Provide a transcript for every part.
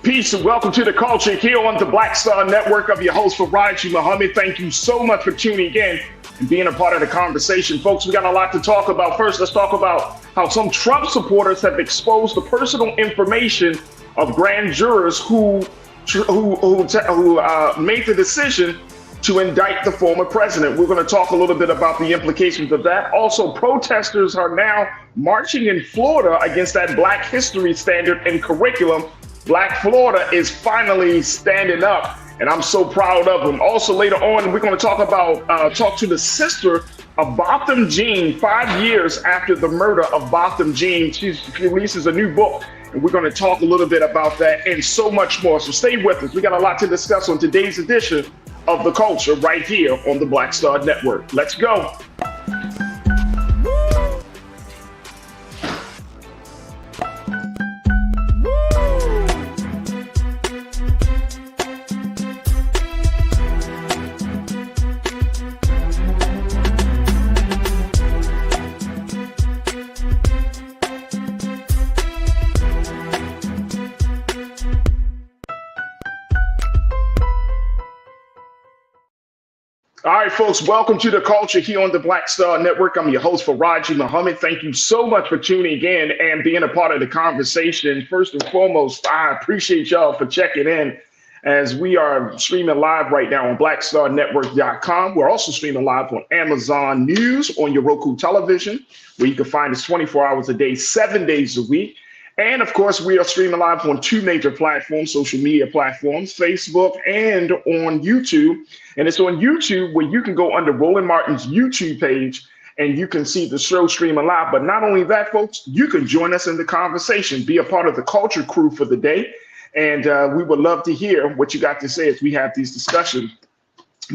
Peace and welcome to the culture here on the Black Star Network. of your host, Farajii Muhammad. Thank you so much for tuning in and being a part of the conversation. Folks, we got a lot to talk about. First, let's talk about how some Trump supporters have exposed the personal information of grand jurors who made the decision to indict the former president. We're going to talk a little bit about the implications of that. Also, protesters are now marching in Florida against that Black history standard and curriculum. Black Florida is finally standing up, and I'm so proud of them. Also, later on, we're going to talk to the sister of Botham Jean 5 years after the murder of Botham Jean. She releases a new book, and we're going to talk a little bit about that and so much more. So stay with us. We got a lot to discuss on today's edition of The Culture right here on the Black Star Network. Let's go. All right, folks, welcome to The Culture here on the Black Star Network. I'm your host, Farajii Muhammad. Thank you so much for tuning in and being a part of the conversation. First and foremost, I appreciate y'all for checking in as we are streaming live right now on blackstarnetwork.com. We're also streaming live on Amazon News on your Roku television, where you can find us 24 hours a day, 7 days a week. And of course, we are streaming live on two major platforms, social media platforms, Facebook and on YouTube. And it's on YouTube where you can go under Roland Martin's YouTube page and you can see the show streaming live. But not only that, folks, you can join us in the conversation, be a part of the culture crew for the day. And we would love to hear what you got to say as we have these discussions.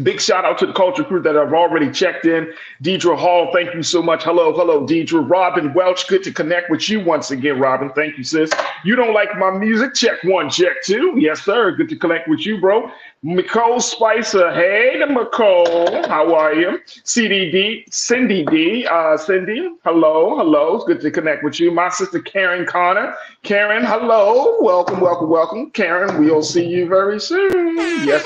Big shout out to the culture crew that have already checked in. Deidre Hall, thank you so much. Hello, Deidre. Robin Welch, good to connect with you once again, Robin. Thank you, sis. You don't like my music? Check one, check two. Yes, sir. Good to connect with you, bro. Nicole Spicer, hey, Nicole. How are you? Cindy D. Cindy, hello. It's good to connect with you. My sister Karen Connor. Karen, hello. Welcome. Karen, we'll see you very soon. Yes.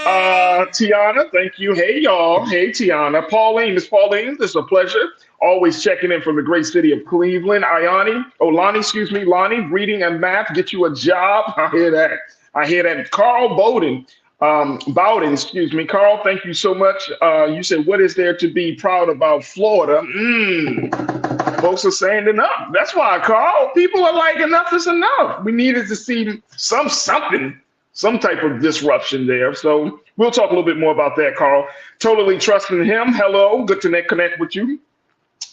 Tiana, thank you. Hey, y'all. Hey, Tiana. Pauline, Miss Pauline, this is a pleasure. Always checking in from the great city of Cleveland. Lonnie, reading and math, get you a job. I hear that. Carl Bowden, Carl, thank you so much. You said, what is there to be proud about Florida? Folks are saying enough. That's why, Carl. People are like, enough is enough. We needed to see some type of disruption there. So we'll talk a little bit more about that, Carl. Totally trusting him. Hello, good to connect with you.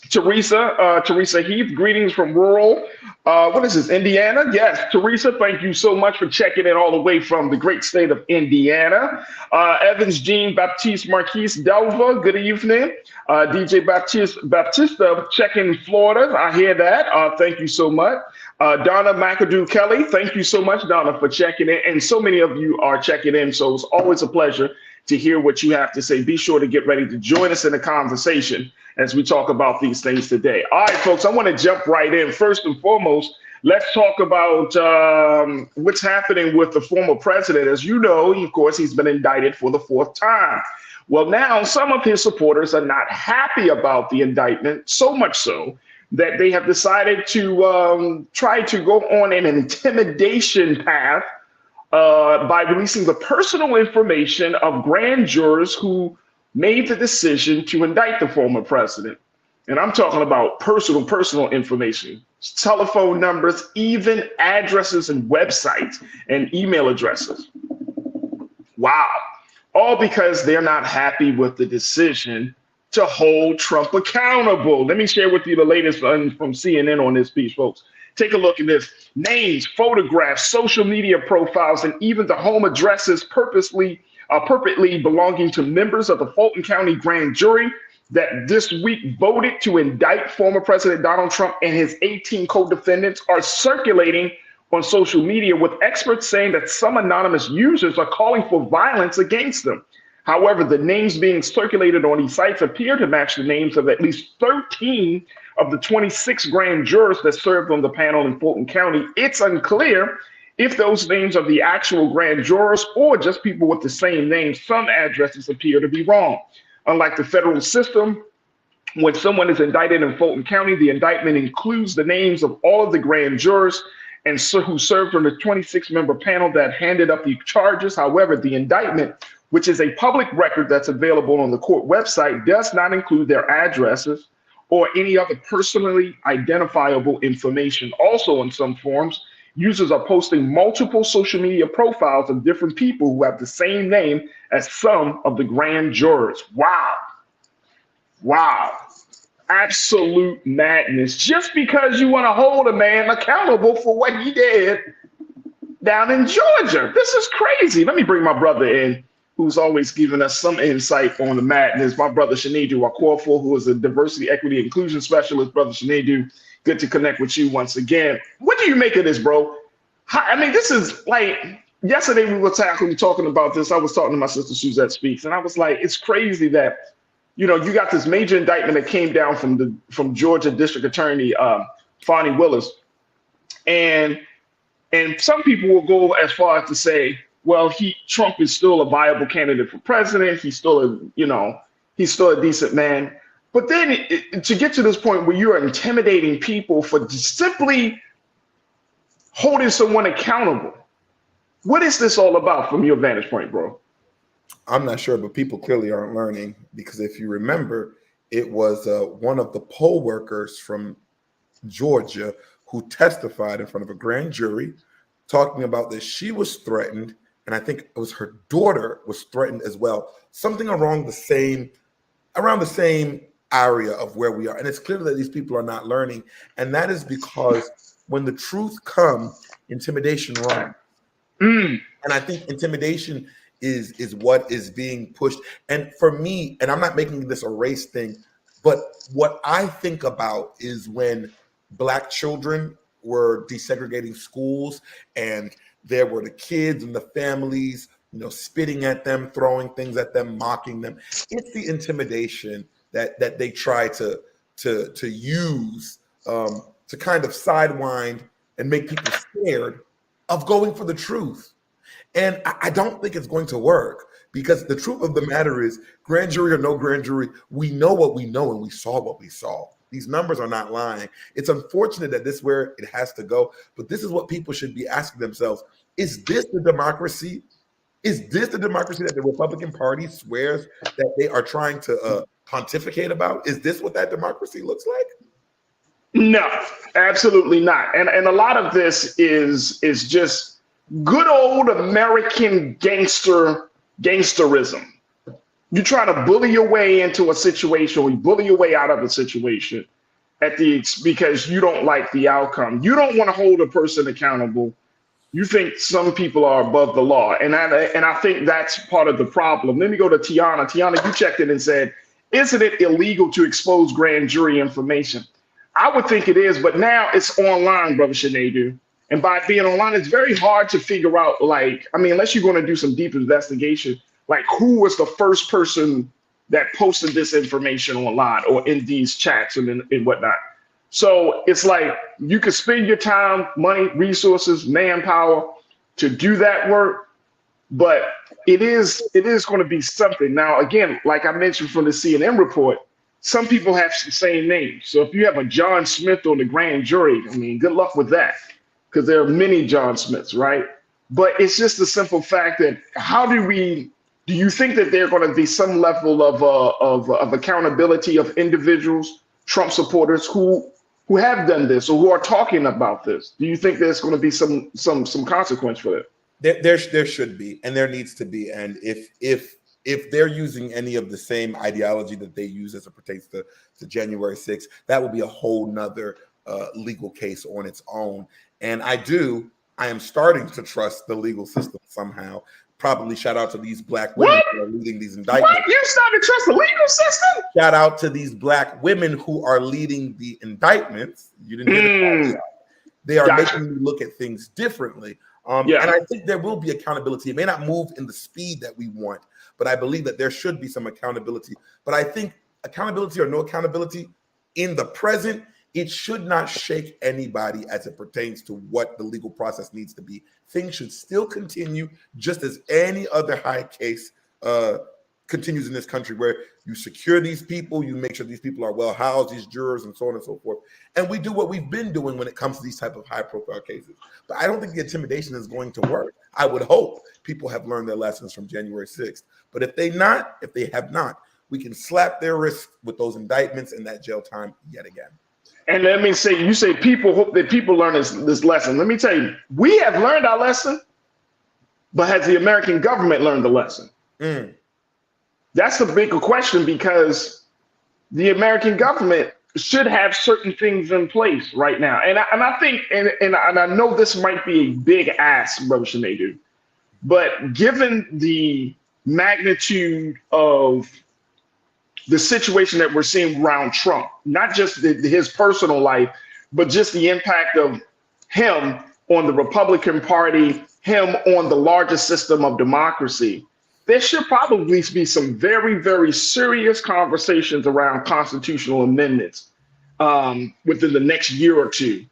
Teresa Heath, greetings from rural, Indiana? Yes, Teresa, thank you so much for checking in all the way from the great state of Indiana. Evans Jean Baptiste Marquise Delva, good evening. DJ Baptista, checking Florida. I hear that. Thank you so much. Donna McAdoo Kelly, thank you so much, Donna, for checking in. And so many of you are checking in, so it's always a pleasure to hear what you have to say. Be sure to get ready to join us in the conversation as we talk about these things today. All right, folks, I want to jump right in. First and foremost, let's talk about what's happening with the former president. As you know, of course, he's been indicted for the fourth time. Well, now some of his supporters are not happy about the indictment, so much so that they have decided to try to go on an intimidation path by releasing the personal information of grand jurors who made the decision to indict the former president. And I'm talking about personal information, telephone numbers, even addresses and websites and email addresses. Wow. All because they're not happy with the decision to hold Trump accountable. Let me share with you the latest from CNN on this piece, folks. Take a look at this. Names, photographs, social media profiles, and even the home addresses purportedly belonging to members of the Fulton County grand jury that this week voted to indict former President Donald Trump and his 18 co-defendants are circulating on social media, with experts saying that some anonymous users are calling for violence against them. However, the names being circulated on these sites appear to match the names of at least 13 of the 26 grand jurors that served on the panel in Fulton County. It's unclear If those names are the actual grand jurors or just people with the same name, some addresses appear to be wrong. Unlike the federal system, when someone is indicted in Fulton County, the indictment includes the names of all of the grand jurors and so, who served on the 26-member panel that handed up the charges. However, the indictment, which is a public record that's available on the court website, does not include their addresses or any other personally identifiable information. Also, in some forms, users are posting multiple social media profiles of different people who have the same name as some of the grand jurors. Wow. Wow. Absolute madness. Just because you want to hold a man accountable for what he did down in Georgia. This is crazy. Let me bring my brother in, who's always giving us some insight on the madness. My brother Shanedu Wakorfo, who is a diversity, equity, inclusion specialist. Brother Shanedu, good to connect with you once again. What do you make of this, bro? I mean, this is like, yesterday we were talking about this. I was talking to my sister Suzette Speaks, and I was like, it's crazy that, you know, you got this major indictment that came down from Georgia District Attorney Fonnie Willis, and some people will go as far as to say, well, Trump is still a viable candidate for president. He's still a decent man. But then to get to this point where you are intimidating people for simply holding someone accountable, what is this all about from your vantage point, bro? I'm not sure, but people clearly aren't learning, because if you remember, it was one of the poll workers from Georgia who testified in front of a grand jury talking about that she was threatened, and I think it was her daughter was threatened as well, something around the same area of where we are. And it's clear that these people are not learning, and that is because when the truth comes, intimidation runs. And I think intimidation is what is being pushed. And for me, and I'm not making this a race thing, but what I think about is when Black children were desegregating schools and there were the kids and the families, you know, spitting at them, throwing things at them, mocking them. It's the intimidation that they try to use to kind of sidewind and make people scared of going for the truth. And I don't think it's going to work, because the truth of the matter is, grand jury or no grand jury, we know what we know and we saw what we saw. These numbers are not lying. It's unfortunate that this is where it has to go, but this is what people should be asking themselves. Is this the democracy? Is this the democracy that the Republican Party swears that they are trying to pontificate about? Is this what that democracy looks like? No, absolutely not. And a lot of this is just good old American gangsterism. You try to bully your way into a situation, or you bully your way out of a situation because you don't like the outcome. You don't want to hold a person accountable. You think some people are above the law, and I think that's part of the problem. Let me go to Tiana. Tiana, you checked in and said, isn't it illegal to expose grand jury information? I would think it is, but now it's online, Brother Shanedu. And by being online, it's very hard to figure out, like, I mean, unless you're going to do some deep investigation, like who was the first person that posted this information online or in these chats and whatnot. So it's like you could spend your time, money, resources, manpower to do that work, but it is going to be something. Now, again, like I mentioned from the CNN report, some people have the same names. So if you have a John Smith on the grand jury, I mean, good luck with that, because there are many John Smiths, right? But it's just the simple fact that do you think that there are going to be some level of accountability of individuals, Trump supporters who have done this or who are talking about this? Do you think there's going to be some consequence for it? There should be, and there needs to be. And if they're using any of the same ideology that they use as it pertains to January 6th, that would be a whole nother legal case on its own. And I am starting to trust the legal system somehow. Probably shout out to these Black women who are leading these indictments. What? You started to trust the legal system? Shout out to these Black women who are leading the indictments. You didn't hear the They are making me look at things differently. And I think there will be accountability. It may not move in the speed that we want, but I believe that there should be some accountability. But I think accountability or no accountability in the present, it should not shake anybody as it pertains to what the legal process needs to be. Things should still continue just as any other high case continues in this country, where you secure these people, you make sure these people are well housed, these jurors, and so on and so forth. And we do what we've been doing when it comes to these type of high profile cases. But I don't think the intimidation is going to work. I would hope people have learned their lessons from January 6th. But if they have not, we can slap their wrists with those indictments and that jail time yet again. And let me say, you say people hope that people learn this lesson. Let me tell you, we have learned our lesson, but has the American government learned the lesson? That's the bigger question, because the American government should have certain things in place right now. And I think, and I know this might be a big ask, Brother Sinedu, but given the magnitude of the situation that we're seeing around Trump, not just his personal life, but just the impact of him on the Republican Party, him on the largest system of democracy, there should probably be some very, very serious conversations around constitutional amendments within the next year or two.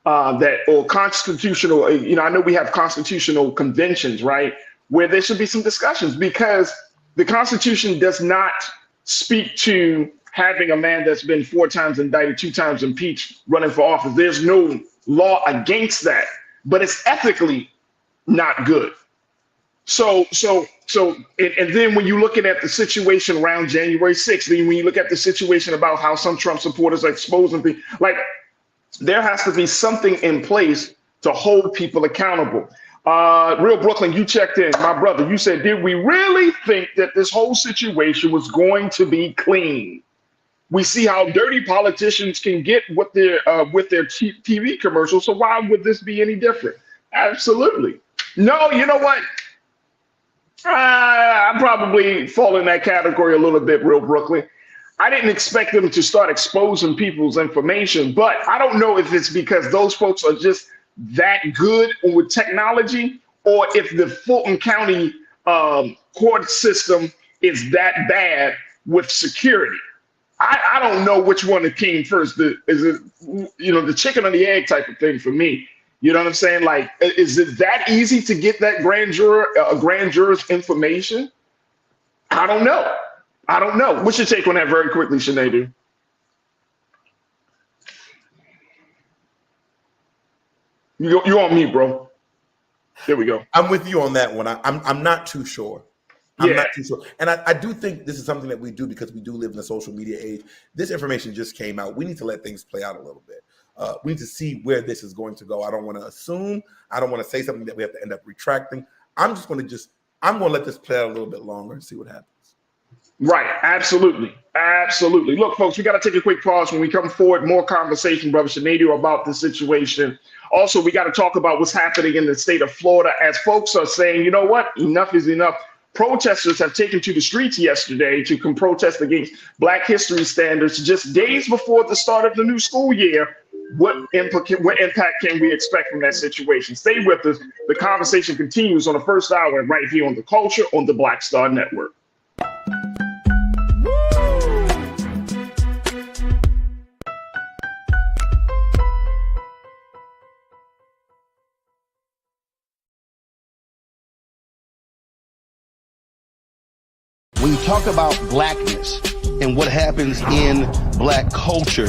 Or constitutional, I know we have constitutional conventions, right, where there should be some discussions, because the Constitution does not speak to having a man that's been 4 times indicted, 2 times impeached, running for office. There's no law against that, but it's ethically not good. So, and then when you're looking at the situation around January 6th, then when you look at the situation about how some Trump supporters are exposing things, like, there has to be something in place to hold people accountable. Real Brooklyn, you checked in, my brother. You said, did we really think that this whole situation was going to be clean? We see how dirty politicians can get with their TV commercials. So why would this be any different? Absolutely. No, you know what? I probably fall in that category a little bit, Real Brooklyn. I didn't expect them to start exposing people's information, but I don't know if it's because those folks are just that good with technology, or if the Fulton County court system is that bad with security. I don't know which one that came first. Is it, the chicken or the egg type of thing for me? You know what I'm saying? Like, is it that easy to get that grand juror's information? I don't know. What's your take on that very quickly, Sinedu? You're on mute, bro. There we go. I'm with you on that one. I'm not too sure. I'm not too sure. And I do think this is something that we do because we do live in a social media age. This information just came out. We need to let things play out a little bit. We need to see where this is going to go. I don't want to assume. I don't want to say something that we have to end up retracting. I'm going to let this play out a little bit longer and see what happens. Right. Absolutely. Look, folks, we got to take a quick pause. When we come forward, more conversation, Brother Sinedu, about this situation. Also, we got to talk about what's happening in the state of Florida, as folks are saying, you know what? Enough is enough. Protesters have taken to the streets yesterday to protest against Black History standards just days before the start of the new school year. What impact can we expect from that situation? Stay with us. The conversation continues on the first hour right here on The Culture on the Black Star Network. When you talk about blackness and what happens in Black culture,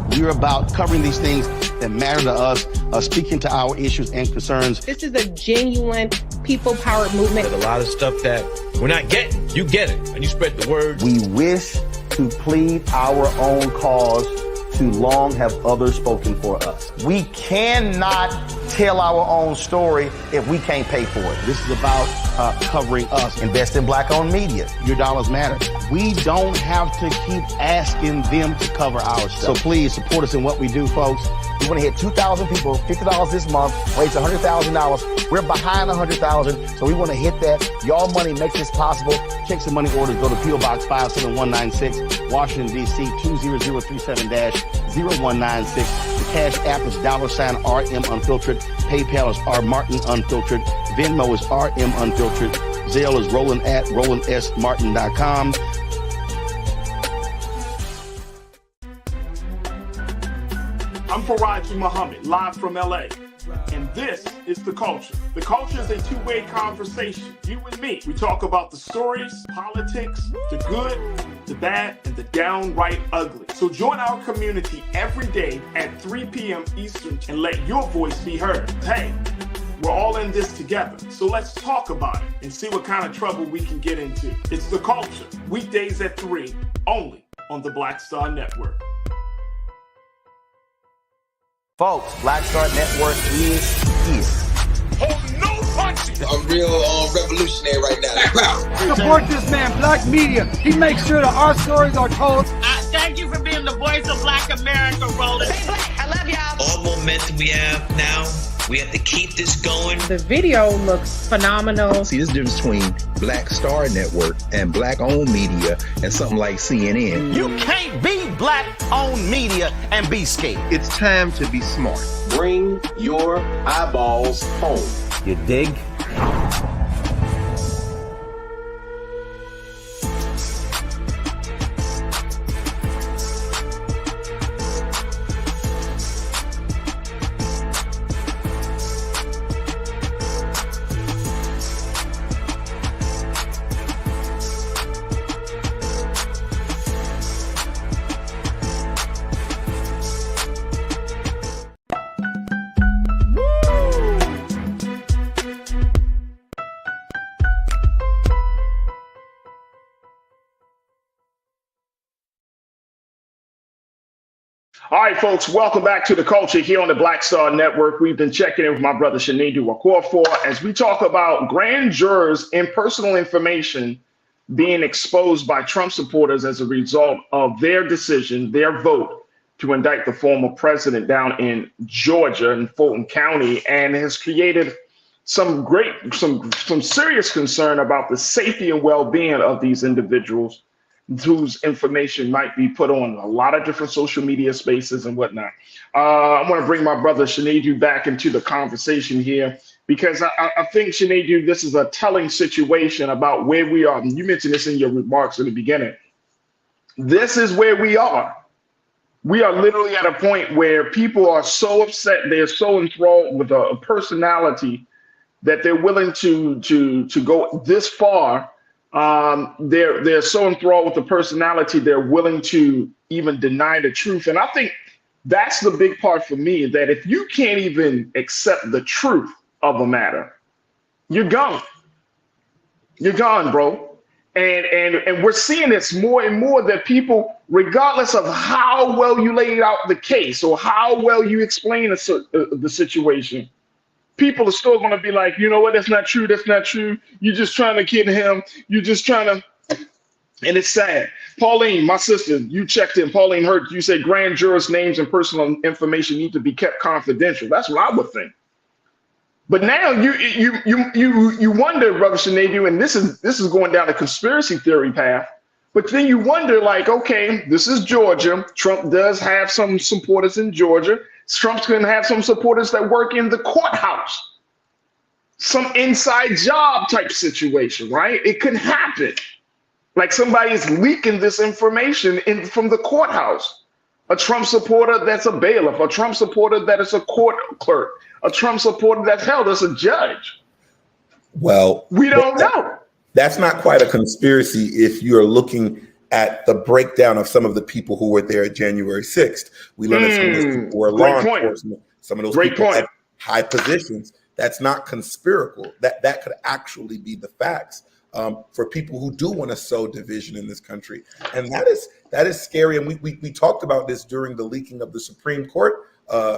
we're about covering these things that matter to us, speaking to our issues and concerns. This is a genuine people-powered movement. There's a lot of stuff that we're not getting. You get it, and you spread the word. We wish to plead our own cause. Too long have others spoken for us. We cannot tell our own story if we can't pay for it. This is about covering us. Invest in Black-owned media. Your dollars matter. We don't have to keep asking them to cover our stuff. So please support us in what we do, folks. We want to hit 2,000 people, $50 this month, raise $100,000. We're behind 100,000, so we want to hit that. Y'all money makes this possible. Check some money orders. Go to P.O. Box 57196, Washington, D.C. 20037-0196. The Cash App is $RM Unfiltered. PayPal is R Martin Unfiltered. Venmo is RM Unfiltered. Zelle is Roland at RolandSMartin.com. I'm Farajii Muhammad, live from LA. And this is The Culture. The Culture is a two-way conversation. You and me. We talk about the stories, politics, the good, the bad, and the downright ugly. So join our community every day at 3 p.m. Eastern and let your voice be heard. Hey, we're all in this together. So let's talk about it and see what kind of trouble we can get into. It's The Culture. Weekdays at 3, only on the Black Star Network. Folks, Black Star Network is here. Oh, no punches! I'm real revolutionary right now. Support this man, Black Media. He makes sure that our stories are told. Thank you for being the voice of Black America, Roland. Stay black. I love y'all. All momentum we have now, we have to keep this going. The video looks phenomenal. See, this difference between Black Star Network and Black-owned media and something like CNN. You can't be Black-owned media and be scared. It's time to be smart. Bring your eyeballs home. You dig? All right, folks, welcome back to The Culture here on the Black Star Network. We've been checking in with my brother Shinedu Okorafor as we talk about grand jurors and personal information being exposed by Trump supporters as a result of their decision, their vote to indict the former president down in Georgia in Fulton County, and has created some serious concern about the safety and well-being of these individuals whose information might be put on a lot of different social media spaces and whatnot. I want to bring my brother Shinedu back into the conversation here because I think, Shinedu, this is a telling situation about where we are. You mentioned this in your remarks in the beginning. This is where we are. We are literally at a point where people are so upset, they're so enthralled with a personality that they're willing to go this far. They're so enthralled with the personality, they're willing to even deny the truth. And I think that's the big part for me, that if you can't even accept the truth of a matter, you're gone. You're gone, bro. And we're seeing this more and more, that people, regardless of how well you laid out the case or how well you explain the situation, people are still going to be like, you know what, that's not true, that's not true. You're just trying to kid him. You're just trying to, and it's sad. Pauline, my sister, you checked in. Pauline Hurt, you said grand jurors' names and personal information need to be kept confidential. That's what I would think. But now you wonder, Brother Shinedu, and this is going down a conspiracy theory path. But then you wonder, like, okay, this is Georgia. Trump does have some supporters in Georgia. Trump's going to have some supporters that work in the courthouse. Some inside job type situation, right? It could happen. Like somebody's leaking this information from the courthouse. A Trump supporter that's a bailiff, a Trump supporter that is a court clerk, a Trump supporter that's held as a judge. Well, we don't know. That's not quite a conspiracy if you're looking at the breakdown of some of the people who were there at January 6th. We learned that some of those people were law enforcement. Some of those people had high positions. That's not conspiratorial. That could actually be the facts for people who do want to sow division in this country. And that is scary. And we talked about this during the leaking of the Supreme Court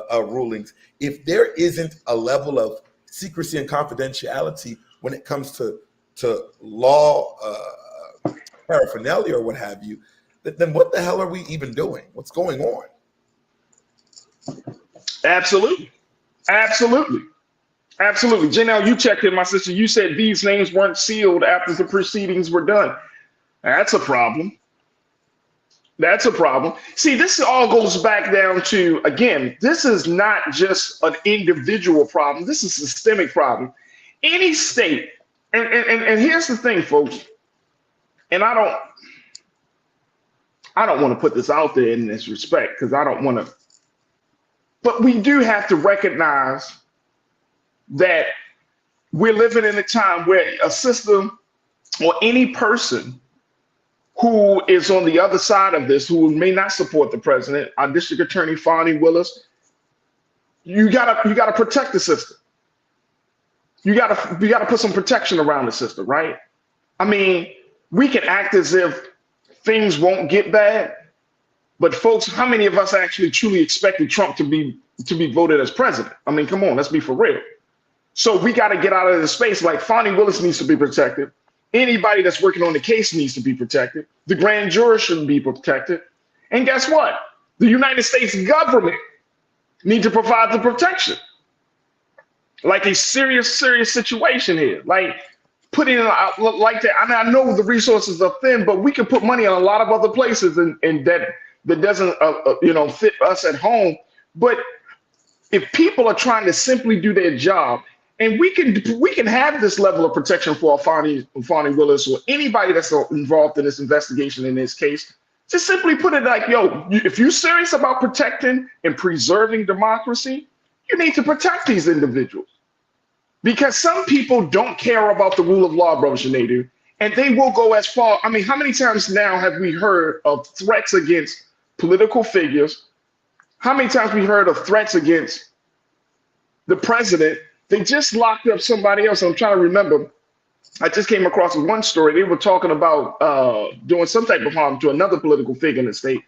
rulings. If there isn't a level of secrecy and confidentiality when it comes to law paraphernalia or what have you, then what the hell are we even doing? What's going on? Absolutely. Janelle, you checked in, my sister. You said these names weren't sealed after the proceedings were done. That's a problem. See, this all goes back down to, again, this is not just an individual problem. This is a systemic problem. Any state, and here's the thing, folks, and I don't want to put this out there in this respect because I don't want to But we do have to recognize that we're living in a time where a system or any person who is on the other side of this, who may not support the president, our district attorney, Fonnie Willis, you gotta protect the system. You gotta put some protection around the system, right? I mean, we can act as if things won't get bad, but folks, how many of us actually truly expected Trump to be voted as president? I mean, come on, let's be for real. So we got to get out of the space. Like Fonnie Willis needs to be protected. Anybody that's working on the case needs to be protected. The grand jury should be protected. And guess what? The United States government needs to provide the protection. Like a serious situation here. Like putting it out like that. I mean, I know the resources are thin, but we can put money in a lot of other places, and that doesn't fit us at home. But if people are trying to simply do their job, and we can have this level of protection for Fonnie Willis or anybody that's involved in this investigation in this case, just simply put it like, yo, if you're serious about protecting and preserving democracy, you need to protect these individuals. Because some people don't care about the rule of law, Brother Shanadu, and they will go as far. I mean, how many times now have we heard of threats against political figures? How many times we heard of threats against the president? They just locked up somebody else. I'm trying to remember. I just came across one story. They were talking about doing some type of harm to another political figure in the state.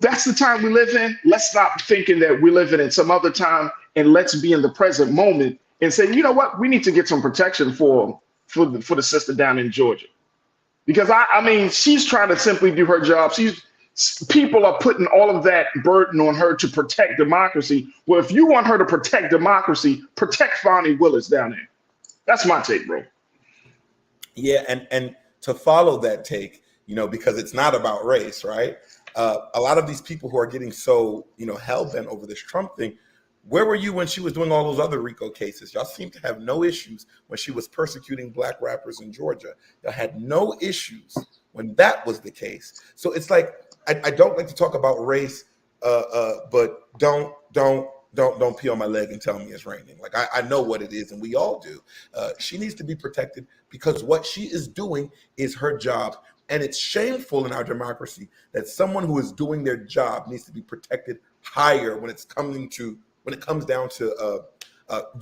That's the time we live in. Let's stop thinking that we're living in some other time, and let's be in the present moment and say, you know what, we need to get some protection for the sister down in Georgia. Because I mean, she's trying to simply do her job. People are putting all of that burden on her to protect democracy. Well, if you want her to protect democracy, protect Fonnie Willis down there. That's my take, bro. Yeah, and to follow that take, because it's not about race, right? A lot of these people who are getting so, hell-bent over this Trump thing, where were you when she was doing all those other RICO cases? Y'all seem to have no issues when she was persecuting black rappers in Georgia. Y'all had no issues when that was the case. So it's like, I don't like to talk about race, but don't pee on my leg and tell me it's raining. Like I know what it is, and we all do. She needs to be protected because what she is doing is her job, and it's shameful in our democracy that someone who is doing their job needs to be protected higher when it comes down to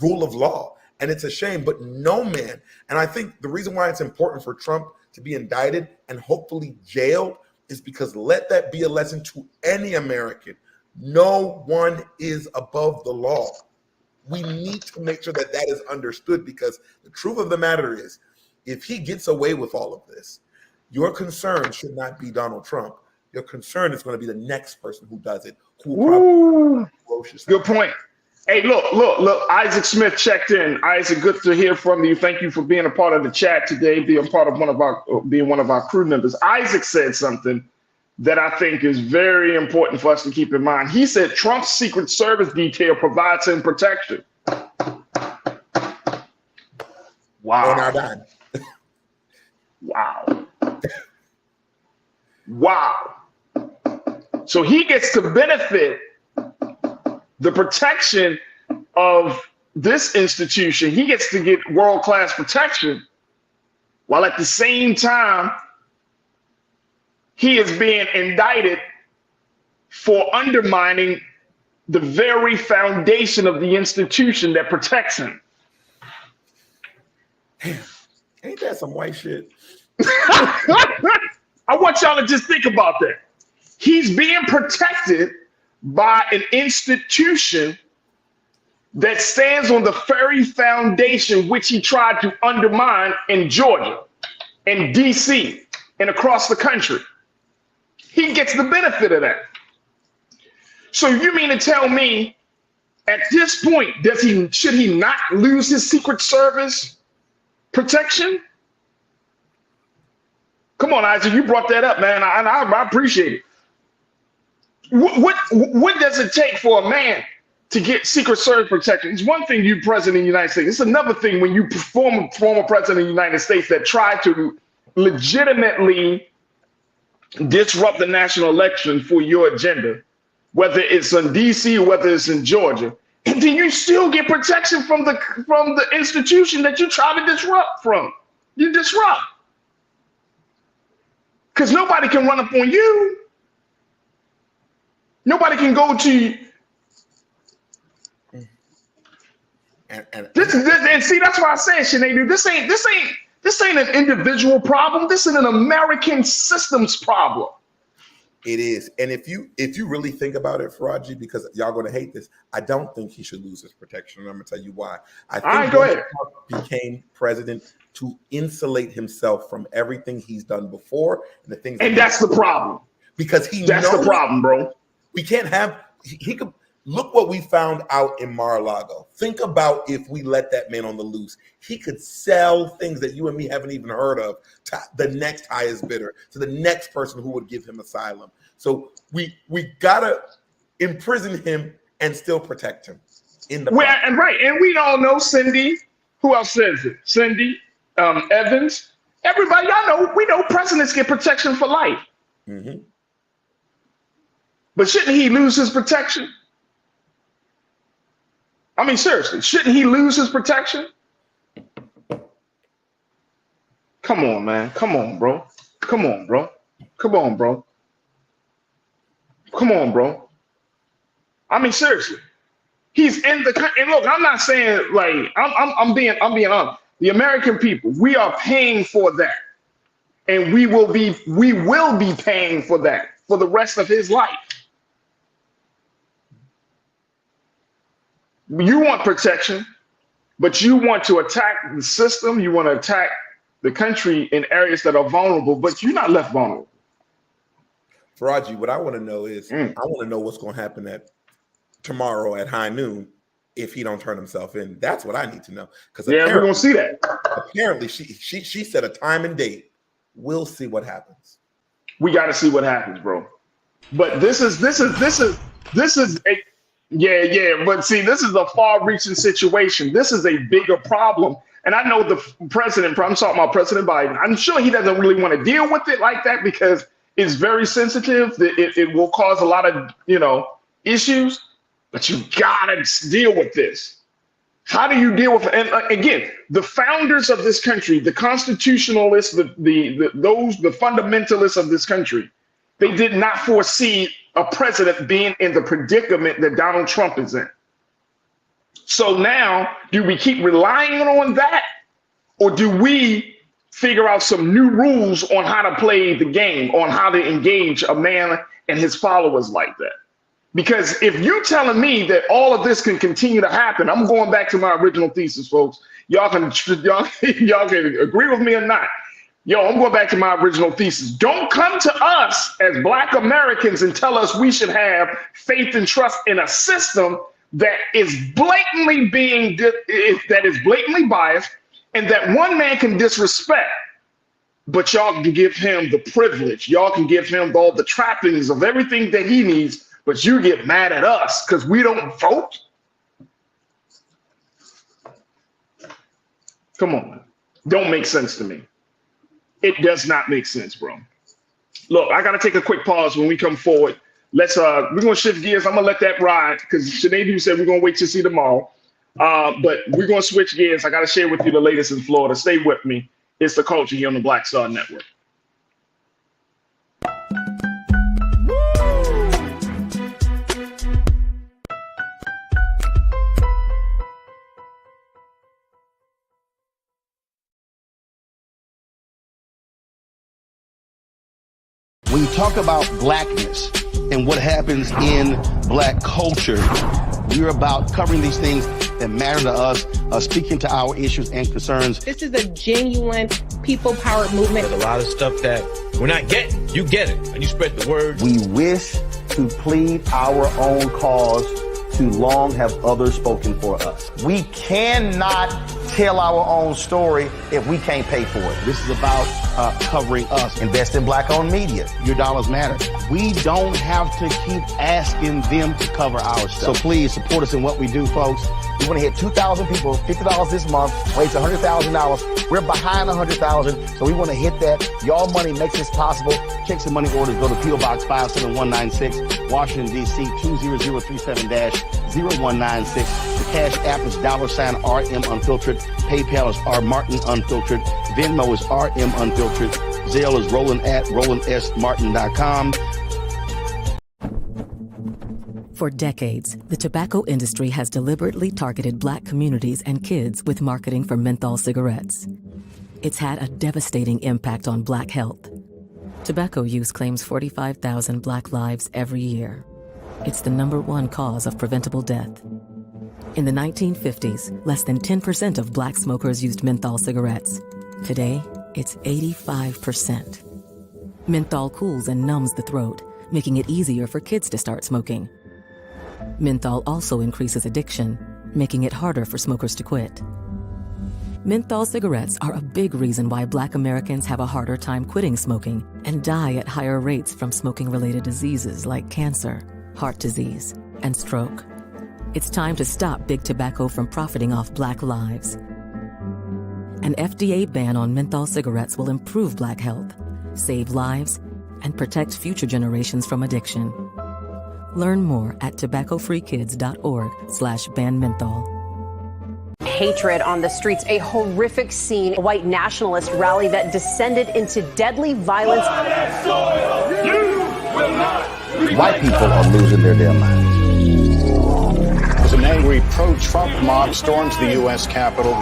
rule of law. And it's a shame, but no man. And I think the reason why it's important for Trump to be indicted and hopefully jailed is because let that be a lesson to any American. No one is above the law. We need to make sure that is understood, because the truth of the matter is, if he gets away with all of this, your concern should not be Donald Trump. Your concern is going to be the next person who does it. Good point. Hey, look, Isaac Smith checked in. Isaac, good to hear from you. Thank you for being a part of the chat today, being one of our crew members. Isaac said something that I think is very important for us to keep in mind. He said Trump's Secret Service detail provides him protection. Wow. Wow. So he gets to benefit the protection of this institution. He gets to get world-class protection, while at the same time, he is being indicted for undermining the very foundation of the institution that protects him. Ain't that some white shit? I want y'all to just think about that. He's being protected by an institution that stands on the very foundation which he tried to undermine in Georgia, in DC, and across the country. He gets the benefit of that. So you mean to tell me at this point, should he not lose his Secret Service protection? Come on, Isaac, you brought that up, man. I appreciate it. What does it take for a man to get Secret Service protection? It's one thing you president of the United States. It's another thing when you former president of the United States that tried to legitimately disrupt the national election for your agenda. whether it's in DC, whether it's in Georgia, and then you still get protection from the institution that you try to disrupt from. You disrupt. Because nobody can run up on you. Nobody can go to you. And see, that's why I said, Sinead, this ain't an individual problem. This is an American systems problem. It is. And if you really think about it, Farajii, because y'all going to hate this, I don't think he should lose his protection. And I'm going to tell you why. I think Trump became president to insulate himself from everything he's done before and the things. And that's the problem. Because that's the problem, bro. We can't have. He could look what we found out in Mar-a-Lago. Think about if we let that man on the loose. He could sell things that you and me haven't even heard of to the next highest bidder, to the next person who would give him asylum. So we gotta imprison him and still protect him in the and we all know Cindy. Who else says it? Cindy, Evans. Everybody, we know presidents get protection for life. Mm-hmm. But shouldn't he lose his protection? I mean, seriously, shouldn't he lose his protection? Come on, man. Come on, bro. Come on, bro. Come on, bro. Come on, bro. I mean, seriously. He's in the country. And look, I'm not saying like I'm being honest. The American people, we are paying for that. And we will be paying for that for the rest of his life. You want protection, but you want to attack the system. You want to attack the country in areas that are vulnerable, but you're not left vulnerable. Farajii, what I want to know is, I want to know what's going to happen tomorrow at high noon if he don't turn himself in. That's what I need to know. Because we're going to see that. Apparently, she set a time and date. We'll see what happens. We got to see what happens, bro. But this is a. Yeah, but see, this is a far-reaching situation. This is a bigger problem. And I know the president, I'm talking about President Biden, I'm sure he doesn't really want to deal with it like that because it's very sensitive. It will cause a lot of, issues, but you gotta deal with this. How do you deal with it? And again, the founders of this country, the constitutionalists, the fundamentalists of this country, they did not foresee a president being in the predicament that Donald Trump is in. So now, do we keep relying on that? Or do we figure out some new rules on how to play the game, on how to engage a man and his followers like that? Because if you're telling me that all of this can continue to happen, I'm going back to my original thesis, folks. Y'all can agree with me or not. I'm going back to my original thesis. Don't come to us as Black Americans and tell us we should have faith and trust in a system that is blatantly biased and that one man can disrespect, but y'all can give him the privilege. Y'all can give him all the trappings of everything that he needs, but you get mad at us because we don't vote. Come on. Don't make sense to me. It does not make sense, bro. Look, I got to take a quick pause when we come forward. We're going to shift gears. I'm going to let that ride because Sinead said we're going to wait to see tomorrow. But we're going to switch gears. I got to share with you the latest in Florida. Stay with me. It's The Culture here on the Black Star Network. When you talk about blackness and what happens in Black culture, we're about covering these things that matter to us, speaking to our issues and concerns. This is a genuine people-powered movement. There's a lot of stuff that we're not getting. You get it, and you spread the word. We wish to plead our own cause. Too long have others spoken for us. We cannot tell our own story if we can't pay for it. This is about covering us. Invest in Black-owned media. Your dollars matter. We don't have to keep asking them to cover our stuff. So please support us in what we do, folks. We want to hit 2,000 people, $50 this month, raise $100,000. We're behind 100,000, so we want to hit that. Y'all money makes this possible. Check some money orders. Go to P.O. Box 57196. Washington, D.C. 20037-0196. The Cash App is $RM Unfiltered. PayPal is R Martin Unfiltered. Venmo is RM Unfiltered. Zelle is roland@rolandsmartin.com. For decades, the tobacco industry has deliberately targeted Black communities and kids with marketing for menthol cigarettes. It's had a devastating impact on Black health. Tobacco use claims 45,000 Black lives every year. It's the #1 cause of preventable death. In the 1950s, less than 10% of Black smokers used menthol cigarettes. Today, it's 85%. Menthol cools and numbs the throat, making it easier for kids to start smoking. Menthol also increases addiction, making it harder for smokers to quit. Menthol cigarettes are a big reason why Black Americans have a harder time quitting smoking and die at higher rates from smoking-related diseases like cancer, heart disease, and stroke. It's time to stop Big Tobacco from profiting off Black lives. An FDA ban on menthol cigarettes will improve Black health, save lives, and protect future generations from addiction. Learn more at tobaccofreekids.org/ban menthol. Hatred on the streets, a horrific scene, a white nationalist rally that descended into deadly violence. White people are losing their damn minds. As an angry pro-Trump mob storms the U.S. Capitol,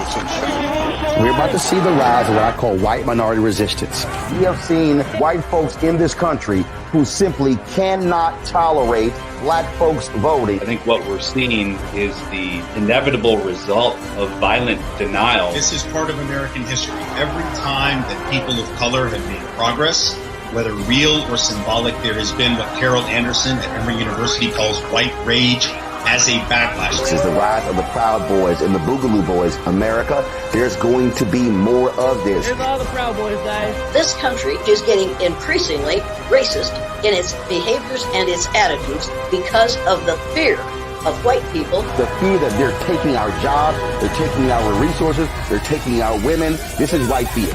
we're about to see the rise of what I call white minority resistance. We have seen white folks in this country who simply cannot tolerate Black folks voting. I think what we're seeing is the inevitable result of violent denial. This is part of American history. Every time that people of color have made progress, whether real or symbolic, there has been what Carol Anderson at Emory University calls white rage as a backlash. This is the rise of the Proud Boys and the Boogaloo Boys. America, there's going to be more of this. Here's all the Proud Boys, guys. This country is getting increasingly racist in its behaviors and its attitudes because of the fear of white people. The fear that they're taking our jobs, they're taking our resources, they're taking our women. This is white fear.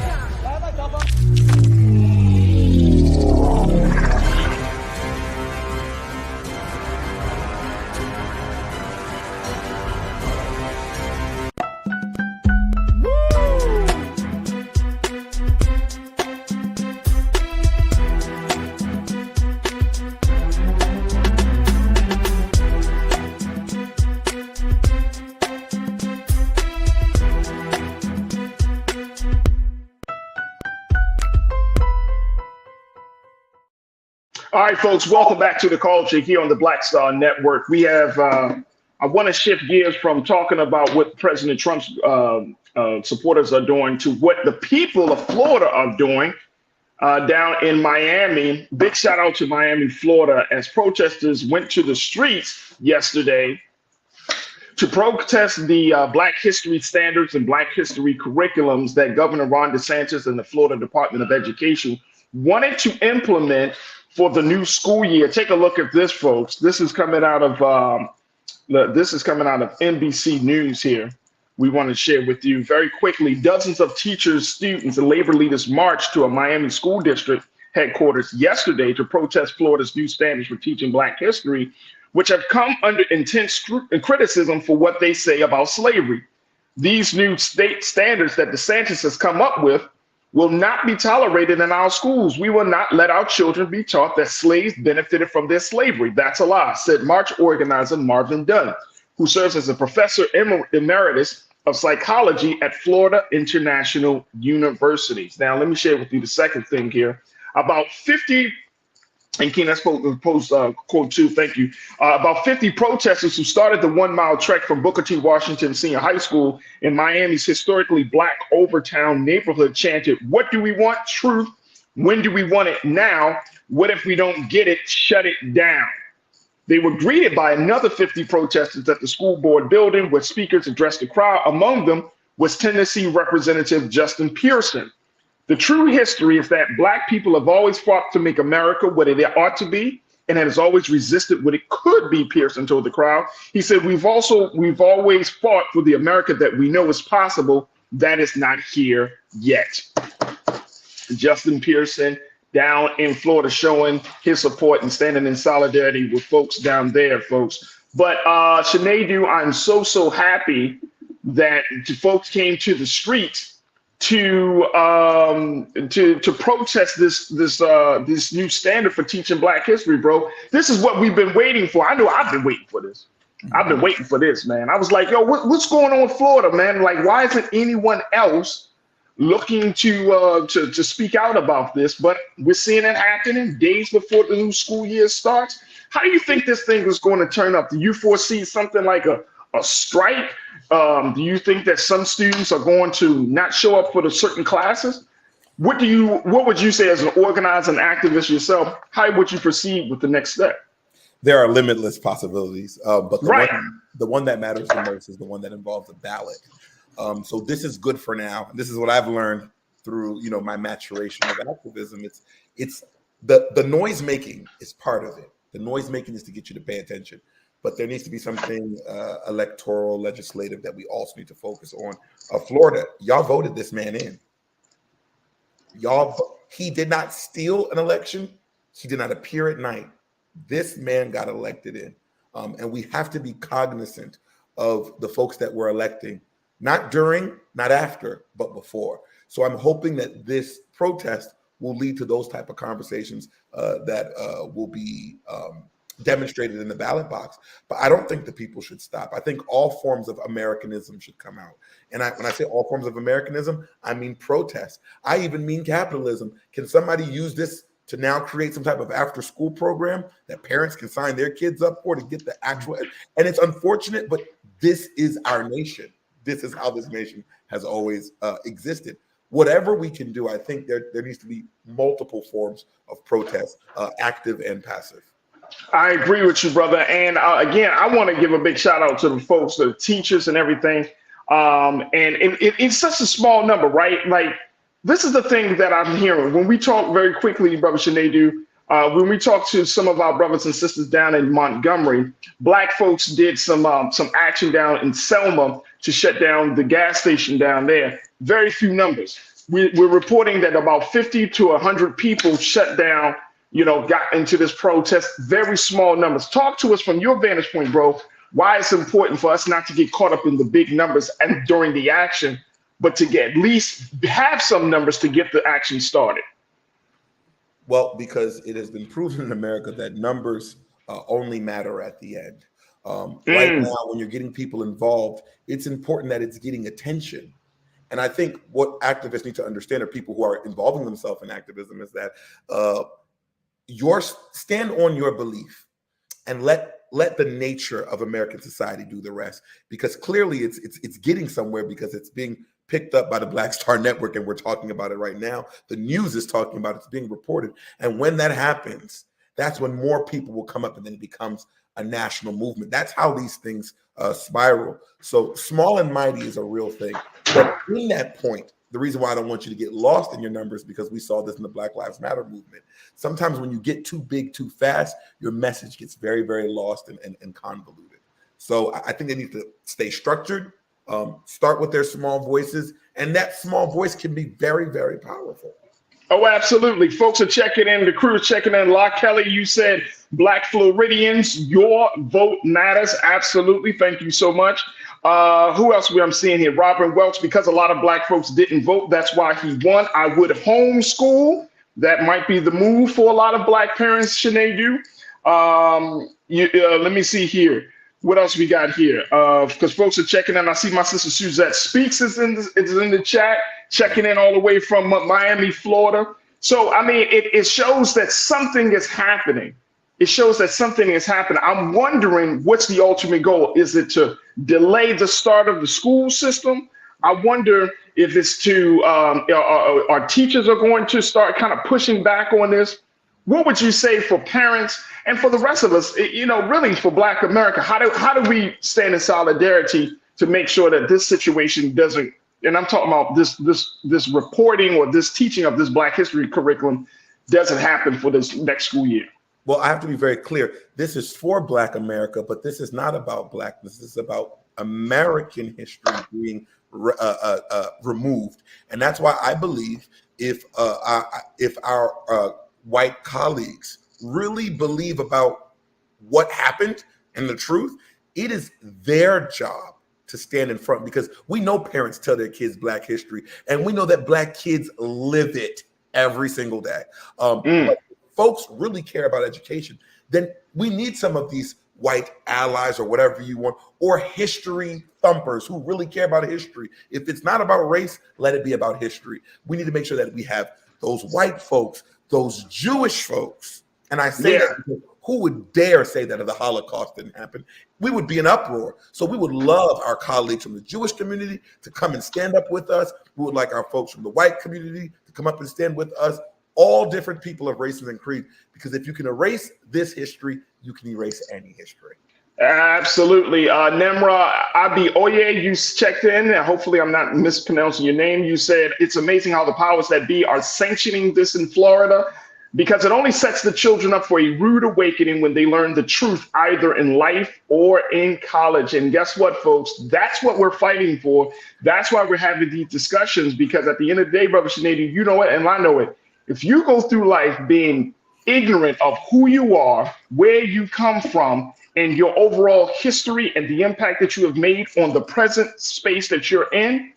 All right, folks, welcome back to The Culture here on the Black Star Network. We have, I want to shift gears from talking about what President Trump's supporters are doing to what the people of Florida are doing down in Miami. Big shout out to Miami, Florida, as protesters went to the streets yesterday to protest the Black History standards and Black History curriculums that Governor Ron DeSantis and the Florida Department of Education wanted to implement for the new school year. Take a look at this, folks. This is coming out of NBC News here. We want to share with you very quickly. Dozens of teachers, students, and labor leaders marched to a Miami school district headquarters yesterday to protest Florida's new standards for teaching Black history, which have come under intense criticism for what they say about slavery. These new state standards that DeSantis has come up with will not be tolerated in our schools. We will not let our children be taught that slaves benefited from their slavery. That's a lie, said March organizer Marvin Dunn, who serves as a professor emeritus of psychology at Florida International University. Now, let me share with you the second thing here. About 50, and Ken, that's post quote two, thank you. About 50 protesters who started the 1 mile trek from Booker T. Washington Senior High School in Miami's historically Black Overtown neighborhood chanted, "What do we want? Truth. When do we want it? Now. What if we don't get it? Shut it down." They were greeted by another 50 protesters at the school board building where speakers addressed the crowd. Among them was Tennessee Representative Justin Pearson. The true history is that Black people have always fought to make America what it ought to be and has always resisted what it could be, Pearson told the crowd. He said, we've always fought for the America that we know is possible. That is not here yet. Justin Pearson down in Florida, showing his support and standing in solidarity with folks down there, folks. But Sinedu, I'm so happy that folks came to the streets to protest this new standard for teaching Black history, bro. This is what we've been waiting for. I know I've been waiting for this. I've been waiting for this, man. I was like, yo, what's going on with Florida, man? Like, why isn't anyone else looking to speak out about this? But we're seeing it happening days before the new school year starts. How do you think this thing is going to turn up? Do you foresee something like a strike? Do you think that some students are going to not show up for the certain classes? What would you say as an organizer and activist yourself? How would you proceed with the next step? There are limitless possibilities, but the one that matters the most is the one that involves a ballot. So this is good for now. This is what I've learned through my maturation of activism. It's the noise making is part of it. The noise making is to get you to pay attention, but there needs to be something electoral, legislative that we also need to focus on. Florida, y'all voted this man in. He did not steal an election. He did not appear at night. This man got elected in, and we have to be cognizant of the folks that we're electing, not during, not after, but before. So I'm hoping that this protest will lead to those type of conversations that will be demonstrated in the ballot box. But I don't think the people should stop. I think all forms of Americanism should come out. And when I say all forms of Americanism, I mean protest. I even mean capitalism. Can somebody use this to now create some type of after-school program that parents can sign their kids up for to get the actual? And it's unfortunate, but this is our nation. This is how this nation has always existed. Whatever we can do, I think there needs to be multiple forms of protest, active and passive. I agree with you, brother. And again, I want to give a big shout out to the folks, the teachers and everything. And it's such a small number, right? Like, this is the thing that I'm hearing. When we talk very quickly, Brother Sinedu, when we talk to some of our brothers and sisters down in Montgomery, Black folks did some action down in Selma to shut down the gas station down there. Very few numbers. We're reporting that about 50 to 100 people shut down, got into this protest. Very small numbers. Talk to us from your vantage point, bro, why it's important for us not to get caught up in the big numbers and during the action, but to at least have some numbers to get the action started. Well, because it has been proven in America that numbers only matter at the end. Right now, when you're getting people involved, it's important that it's getting attention. And I think what activists need to understand, or people who are involving themselves in activism, is that stand on your belief and let the nature of American society do the rest. Because clearly it's getting somewhere, because it's being picked up by the Black Star Network, and we're talking about it right now. The news is talking about it. It's being reported. And when that happens, that's when more people will come up, and then it becomes a national movement. That's how these things spiral. So small and mighty is a real thing. But in that point, the reason why I don't want you to get lost in your numbers, because we saw this in the Black Lives Matter movement. Sometimes when you get too big, too fast, your message gets very, very lost and convoluted. So I think they need to stay structured, start with their small voices, and that small voice can be very, very powerful. Oh, absolutely. Folks are checking in. The crew is checking in. La Kelly, you said Black Floridians, your vote matters. Absolutely. Thank you so much. Who else I'm seeing here? Robin Welch, because a lot of Black folks didn't vote, that's why he won. I would homeschool. That might be the move for a lot of Black parents, Sinedu. Let me see here. What else we got here? Because folks are checking in. I see my sister Suzette Speaks is in the chat, checking in all the way from Miami, Florida. So, I mean, it shows that something is happening. It shows that something is happening. I'm wondering, what's the ultimate goal? Is it to delay the start of the school system? I wonder if it's to, our teachers are going to start kind of pushing back on this. What would you say for parents and for the rest of us, really for Black America? How do we stand in solidarity to make sure that this situation doesn't, and I'm talking about this reporting or this teaching of this Black history curriculum, doesn't happen for this next school year? Well, I have to be very clear. This is for Black America, but this is not about Blackness. This is about American history being removed. And that's why I believe if our white colleagues really believe about what happened and the truth, it is their job to stand in front, because we know parents tell their kids Black history, and we know that Black kids live it every single day. But if folks really care about education, then we need some of these white allies or whatever you want, or history thumpers who really care about history. If it's not about race, let it be about history. We need to make sure that we have those white folks, those Jewish folks. And I say that because who would dare say that if the Holocaust didn't happen? We would be in uproar. So we would love our colleagues from the Jewish community to come and stand up with us. We would like our folks from the white community to come up and stand with us, all different people of races and creed, because if you can erase this history, you can erase any history. Absolutely. Nemra Abi-Oye, you checked in, and hopefully I'm not mispronouncing your name. You said, it's amazing how the powers that be are sanctioning this in Florida, because it only sets the children up for a rude awakening when they learn the truth, either in life or in college. And guess what, folks? That's what we're fighting for. That's why we're having these discussions, because at the end of the day, Brother Shanady, you know it and I know it. If you go through life being ignorant of who you are, where you come from, and your overall history and the impact that you have made on the present space that you're in,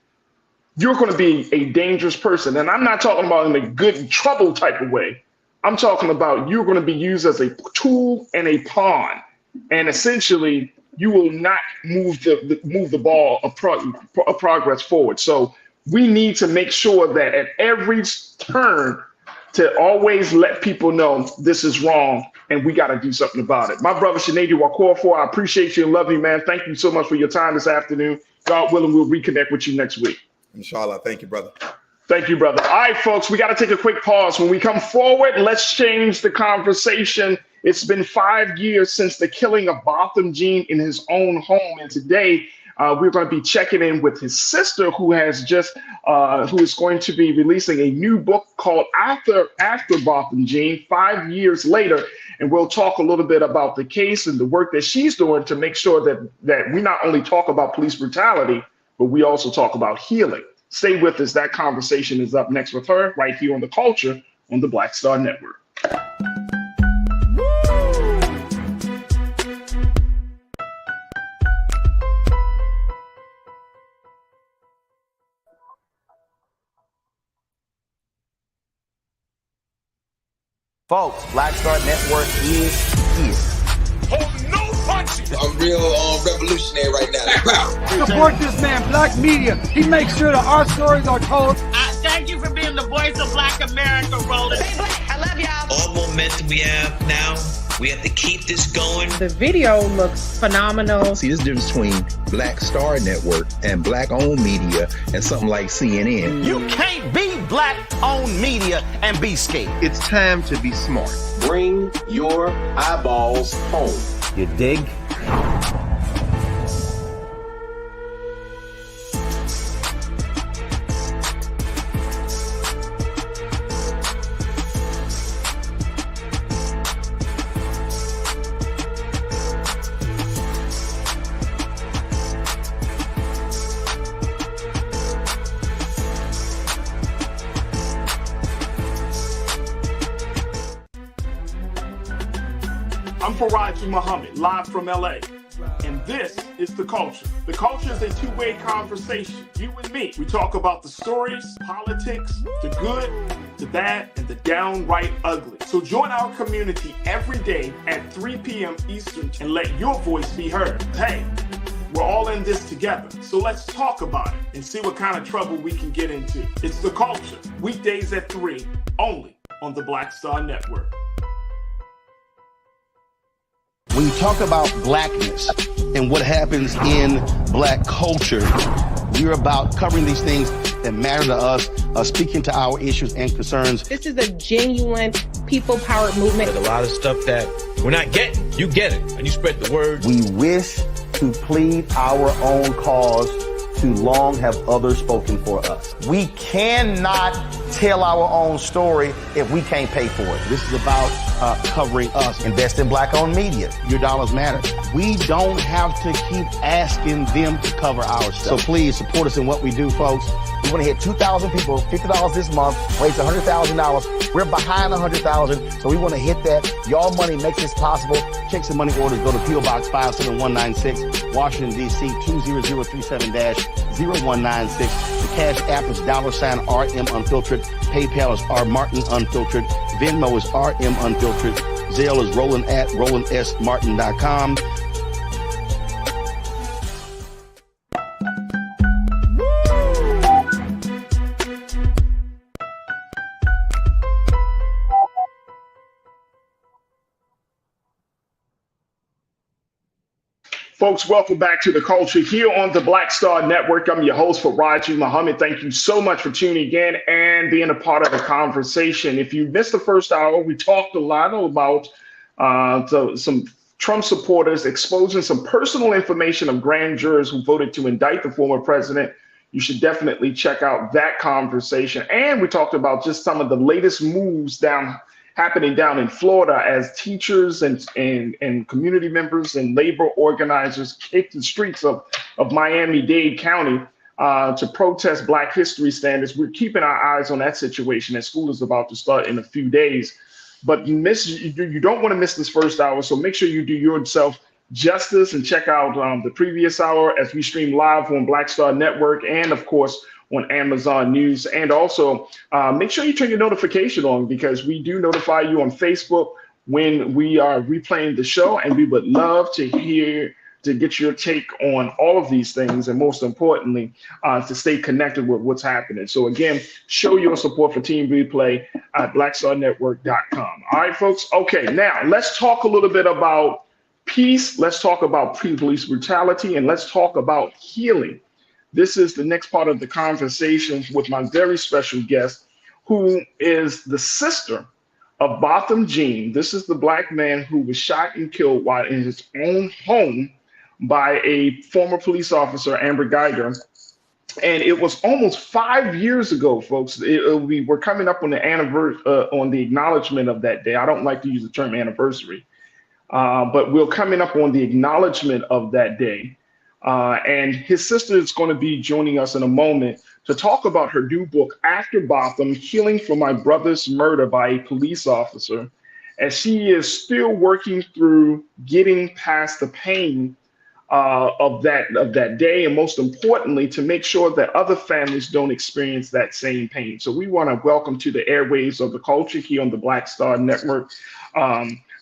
you're going to be a dangerous person. And I'm not talking about in a good trouble type of way. I'm talking about you're going to be used as a tool and a pawn. And essentially, you will not move the ball of progress forward. So we need to make sure that at every turn, to always let people know this is wrong and we got to do something about it. My brother Shanady Wakorfor, I appreciate you and love you, man. Thank you so much for your time this afternoon. God willing, we'll reconnect with you next week. Inshallah. Thank you, brother. Thank you, brother. All right, folks, we got to take a quick pause. When we come forward, let's change the conversation. It's been 5 years since the killing of Botham Jean in his own home. And today, we're going to be checking in with his sister, who is going to be releasing a new book called After Botham Jean, 5 years later. And we'll talk a little bit about the case and the work that she's doing to make sure that we not only talk about police brutality, but we also talk about healing. Stay with us. That conversation is up next with her right here on The Culture on the Black Star Network. Folks, Black Star Network is here. Oh, no punches! I'm real revolutionary right now. Support this man, Black Media. He makes sure that our stories are told. Thank you for being the voice of Black America, Roland. Hey, Black, I love y'all. All momentum we have now, we have to keep this going. The video looks phenomenal. See, this difference between Black Star Network and black-owned media and something like CNN. You can't be black-owned media and be scared. It's time to be smart. Bring your eyeballs home. You dig? I'm Farajii Muhammad, live from LA. And this is The Culture. The Culture is a two-way conversation. You and me. We talk about the stories, politics, the good, the bad, and the downright ugly. So join our community every day at 3 p.m. Eastern and let your voice be heard. Hey, we're all in this together. So let's talk about it and see what kind of trouble we can get into. It's The Culture, weekdays at 3, only on the Black Star Network. When you talk about blackness and what happens in black culture, we're about covering these things that matter to us, speaking to our issues and concerns. This is a genuine people-powered movement. There's a lot of stuff that we're not getting. You get it, and you spread the word. We wish to plead our own cause. Too long have others spoken for us. We cannot tell our own story if we can't pay for it. This is about covering us. Invest in black-owned media. Your dollars matter. We don't have to keep asking them to cover our stuff. So please support us in what we do, folks. We want to hit 2,000 people, $50 this month, raise $100,000. We're behind 100,000, so we want to hit that. Y'all money makes this possible. Checks and money orders go to P.O. Box 57196, Washington, D.C. 20037-0196. The Cash App is $RM Unfiltered. PayPal is R Martin Unfiltered. Venmo is RM Unfiltered. Zelle is Roland@RolandSMartin.com. Folks, welcome back to The Culture here on the Black Star Network. I'm your host, Farajii Muhammad. Thank you so much for tuning in and being a part of the conversation. If you missed the first hour, we talked a lot about some Trump supporters exposing some personal information of grand jurors who voted to indict the former president. You should definitely check out that conversation. And we talked about just some of the latest moves happening down in Florida as teachers and community members and labor organizers hit the streets of Miami-Dade County to protest Black History standards. We're keeping our eyes on that situation as school is about to start in a few days. But you don't want to miss this first hour, so make sure you do yourself justice and check out the previous hour as we stream live on Black Star Network and, of course, on Amazon News. And also make sure you turn your notification on because we do notify you on Facebook when we are replaying the show. And we would love to get your take on all of these things. And most importantly, to stay connected with what's happening. So again, show your support for Team Replay at blackstarnetwork.com. All right, folks. Okay, now let's talk a little bit about peace. Let's talk about police brutality and let's talk about healing. This is the next part of the conversation with my very special guest, who is the sister of Botham Jean. This is the Black man who was shot and killed while in his own home by a former police officer, Amber Geiger. And it was almost 5 years ago, folks. We were coming up on the on the acknowledgement of that day. I don't like to use the term anniversary, but we're coming up on the acknowledgement of that day. And his sister is going to be joining us in a moment to talk about her new book, After Botham, Healing from My Brother's Murder by a Police Officer, as she is still working through getting past the pain of that day, and most importantly, to make sure that other families don't experience that same pain. So we want to welcome to the airwaves of The Culture here on the Black Star Network,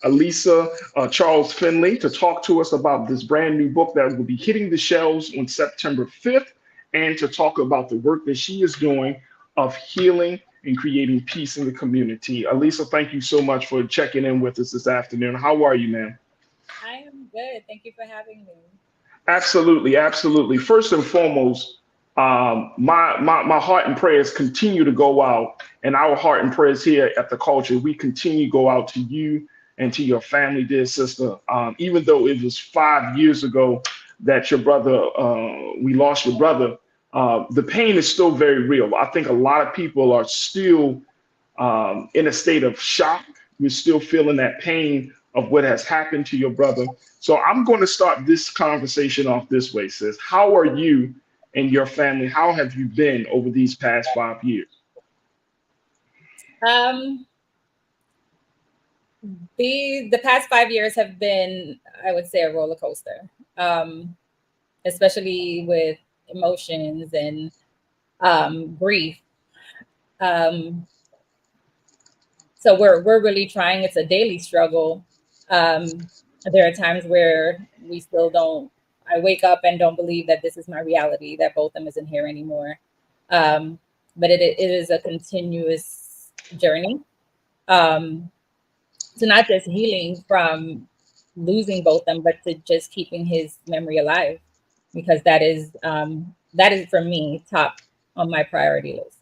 Elisa Charles Finley, to talk to us about this brand new book that will be hitting the shelves on September 5th, and to talk about the work that she is doing of healing and creating peace in the community. Elisa, thank you so much for checking in with us this afternoon. How are you, ma'am? I am good. Thank you for having me. Absolutely, absolutely. First and foremost, my heart and prayers continue to go out, and our heart and prayers here at The Culture, we continue to go out to you and to your family, dear sister. Even though it was 5 years ago that your brother, we lost your brother, the pain is still very real. I think a lot of people are still in a state of shock. We're still feeling that pain of what has happened to your brother. So I'm going to start this conversation off this way, sis. How are you and your family? How have you been over these past 5 years? The past 5 years have been, I would say, a roller coaster, especially with emotions and grief. So we're really trying. It's a daily struggle. There are times where we still don't. I wake up and don't believe that this is my reality, that Botham isn't here anymore. But it is a continuous journey. To not just healing from losing Botham, but to just keeping his memory alive, because that is for me top on my priority list.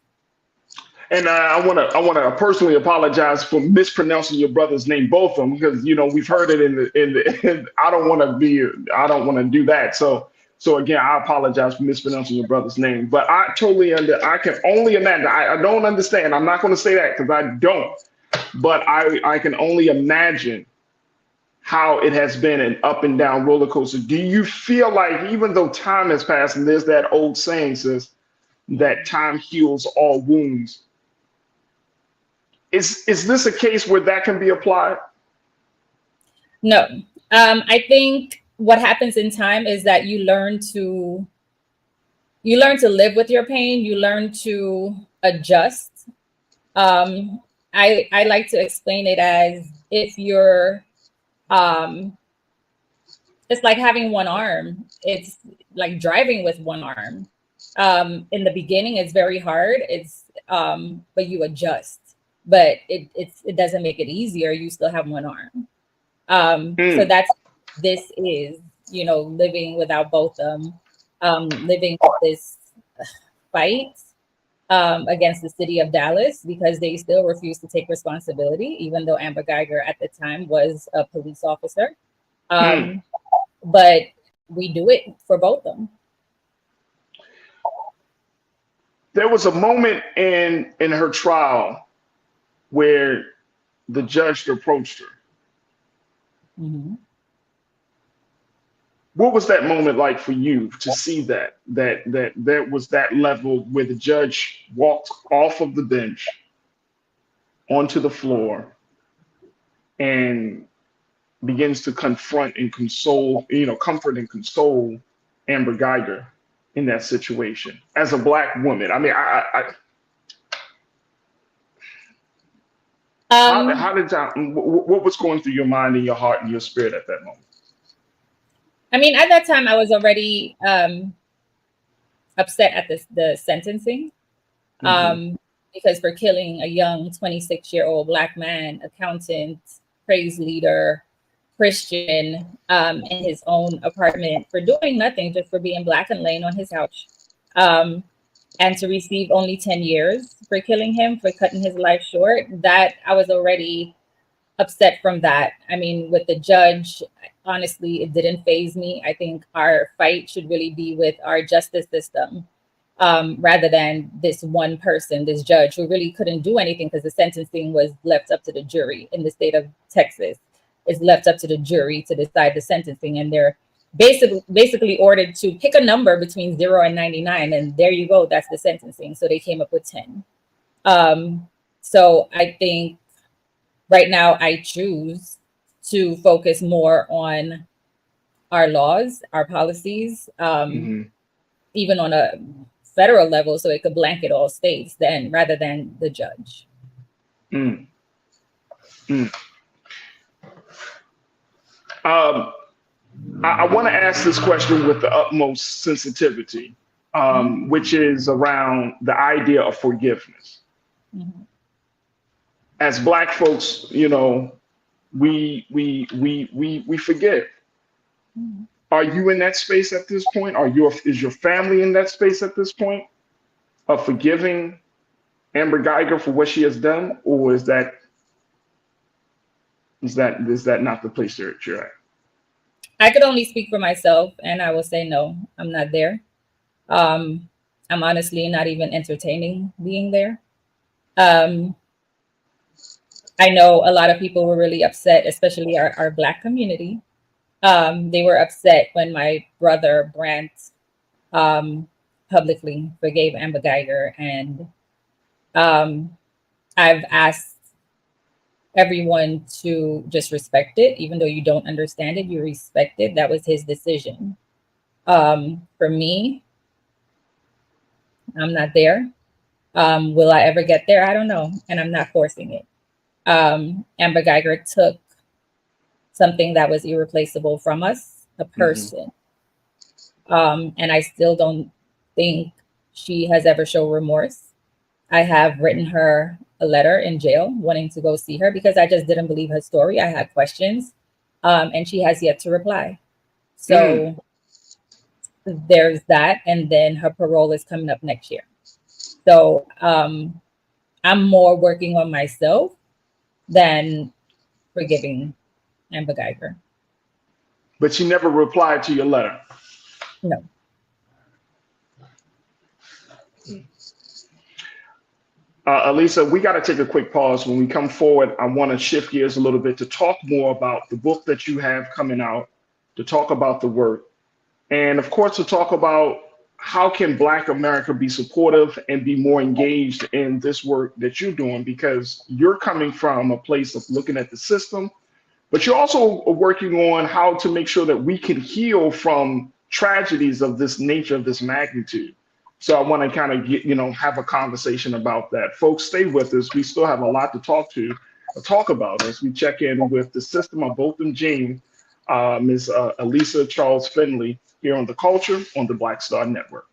And I want to personally apologize for mispronouncing your brother's name, Botham, because we've heard it in I don't want to do that. So So again, I apologize for mispronouncing your brother's name, but I can only imagine. I don't understand. I'm not going to say that because I don't, but I can only imagine how it has been an up and down roller coaster. Do you feel like even though time has passed, and there's that old saying says that time heals all wounds, is this a case where that can be applied? No. I think what happens in time is that you learn to live with your pain, you learn to adjust. I like to explain it as if you're it's like having one arm. It's like driving with one arm. In the beginning, it's very hard. But you adjust. But it doesn't make it easier. You still have one arm. So this is, living without Botham, living with this fight against the city of Dallas because they still refuse to take responsibility, even though Amber Geiger at the time was a police officer. But we do it for Botham. There was a moment in her trial where the judge approached her. Mm-hmm. What was that moment like for you to see that was that level where the judge walked off of the bench onto the floor and begins to confront and console, comfort and console Amber Geiger in that situation as a Black woman? I mean, how did that? What was going through your mind and your heart and your spirit at that moment? I mean, at that time, I was already upset at the sentencing because for killing a young 26-year-old Black man, accountant, praise leader, Christian, in his own apartment for doing nothing, just for being Black and laying on his couch, and to receive only 10 years for killing him, for cutting his life short, that I was already upset from that. I mean, with the judge, honestly, it didn't faze me. I think our fight should really be with our justice system, rather than this one person, this judge who really couldn't do anything because the sentencing was left up to the jury in the state of Texas. It's left up to the jury to decide the sentencing, and they're basically ordered to pick a number between 0 and 99, and there you go, that's the sentencing. So they came up with 10. So I think right now I choose to focus more on our laws, our policies, even on a federal level, so it could blanket all states, then rather than the judge. I want to ask this question with the utmost sensitivity, which is around the idea of forgiveness. As Black folks, we forgive. Are you in that space at this point? Is your family in that space at this point of forgiving Amber Geiger for what she has done, or is that not the place you're at? I could only speak for myself, and I will say no, I'm not there. I'm honestly not even entertaining being there. I know a lot of people were really upset, especially our Black community. They were upset when my brother Brant publicly forgave Amber Geiger, and I've asked everyone to just respect it. Even though you don't understand it, you respect it. That was his decision. For me, I'm not there. Will I ever get there? I don't know, and I'm not forcing it. Amber Geiger took something that was irreplaceable from us, a person. And I still don't think she has ever shown remorse. I have written her a letter in jail wanting to go see her because I just didn't believe her story. I had questions, and she has yet to reply. So there's that. And then her parole is coming up next year. So I'm more working on myself than forgiving Amber Geiger. But she never replied to your letter. No. Elisa, we got to take a quick pause. When we come forward, I want to shift gears a little bit to talk more about the book that you have coming out, to talk about the work, and of course, to talk about how can Black America be supportive and be more engaged in this work that you're doing, because you're coming from a place of looking at the system, but you're also working on how to make sure that we can heal from tragedies of this nature, of this magnitude. So I want to kind of get, have a conversation about that. Folks, stay with us. We still have a lot to talk about as we check in with the system of Botham Jean, Ms. Elisa Charles Finley, here on The Culture on the Black Star Network.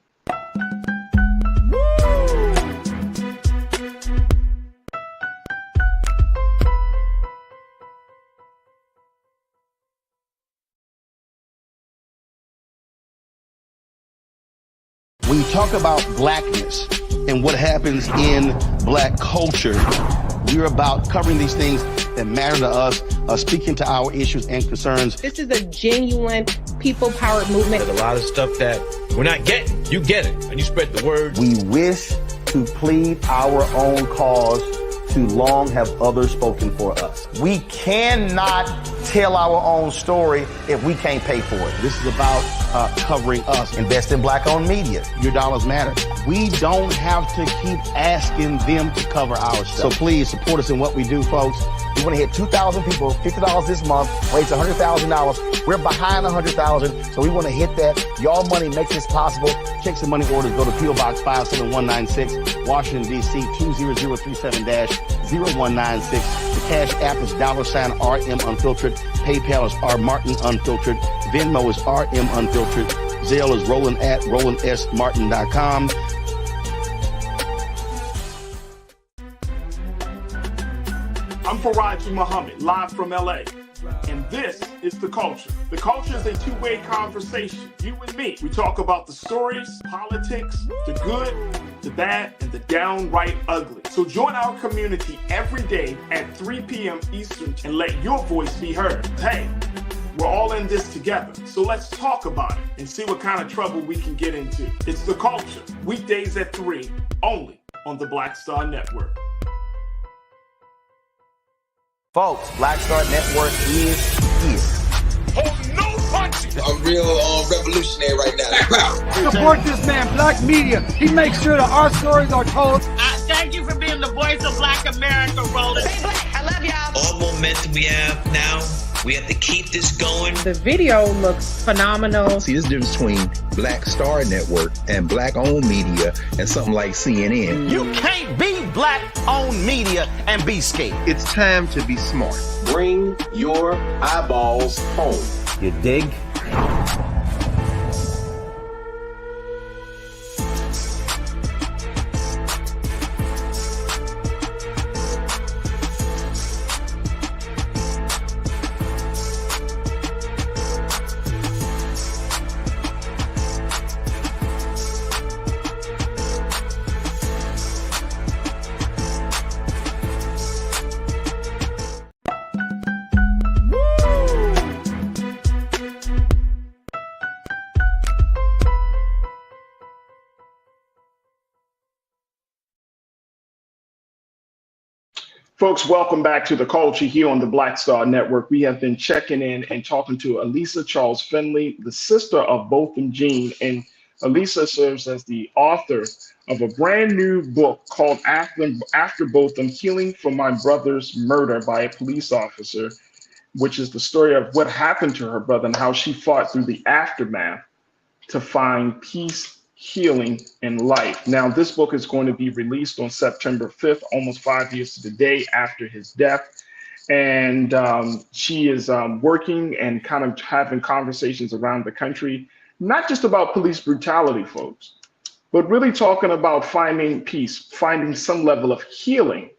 When you talk about Blackness and what happens in Black culture, we're about covering these things that matter to us, speaking to our issues and concerns. This is a genuine people-powered movement. There's a lot of stuff that we're not getting. You get it, and you spread the word. We wish to plead our own cause. Too long have others spoken for us. We cannot tell our own story if we can't pay for it. This is about covering us. Invest in Black-owned media. Your dollars matter. We don't have to keep asking them to cover our stuff. So please support us in what we do, folks. We want to hit 2,000 people, $50 this month, raise $100,000. We're behind 100,000, so we want to hit that. Y'all money makes this possible. Checks and money orders go to P.O. Box 57196, Washington, D.C. 20037-0196. The Cash App is $RM Unfiltered. PayPal is R Martin Unfiltered. Venmo is RM Unfiltered. Zelle is roland@rolandsmartin.com. I'm Farajii Muhammad, live from LA. And this is The Culture. The Culture is a two-way conversation. You and me. We talk about the stories, politics, the good, the bad, and the downright ugly. So join our community every day at 3 p.m. Eastern and let your voice be heard. Hey, we're all in this together. So let's talk about it and see what kind of trouble we can get into. It's The Culture, weekdays at 3, only on the Black Star Network. Folks, Black Star Network is here. Oh, no punching! I'm real revolutionary right now. Support this man, Black media. He makes sure that our stories are told. Thank you for being the voice of Black America, Roland. Stay black. I love y'all. All momentum we have now. We have to keep this going. The video looks phenomenal. See, this difference between Black Star Network and Black-owned media and something like CNN. You can't be Black-owned media and be scared. It's time to be smart. Bring your eyeballs home. You dig? Folks, welcome back to The Culture here on the Black Star Network. We have been checking in and talking to Elisa Charles Finley, the sister of Botham Jean. And Elisa serves as the author of a brand new book called After Botham, Healing from My Brother's Murder by a Police Officer, which is the story of what happened to her brother and how she fought through the aftermath to find peace, healing, and life. Now, this book is going to be released on September 5th, almost 5 years to the day after his death. And she is working and kind of having conversations around the country, not just about police brutality, folks, but really talking about finding peace, finding some level of healing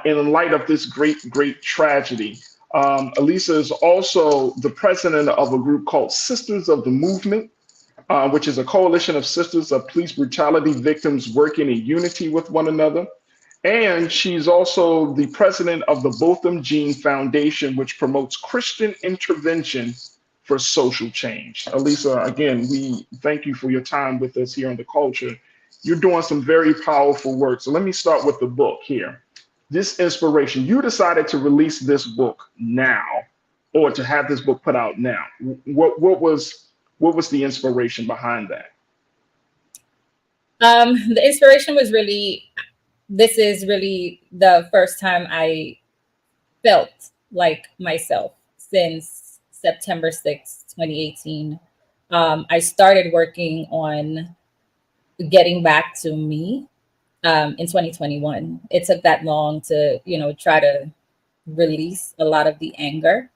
in light of this great tragedy. Elisa is also the president of a group called Sisters of the Movement, which is a coalition of sisters of police brutality victims working in unity with one another. And she's also the president of the Botham Jean Foundation, which promotes Christian intervention for social change. Elisa, again, we thank you for your time with us here on The Culture. You're doing some very powerful work. So let me start with the book here. This inspiration, you decided to release this book now, or to have this book put out now. What was the inspiration behind that? The inspiration was really, this is really the first time I felt like myself since September 6th, 2018. I started working on getting back to me in 2021. It took that long to, try to release a lot of the anger.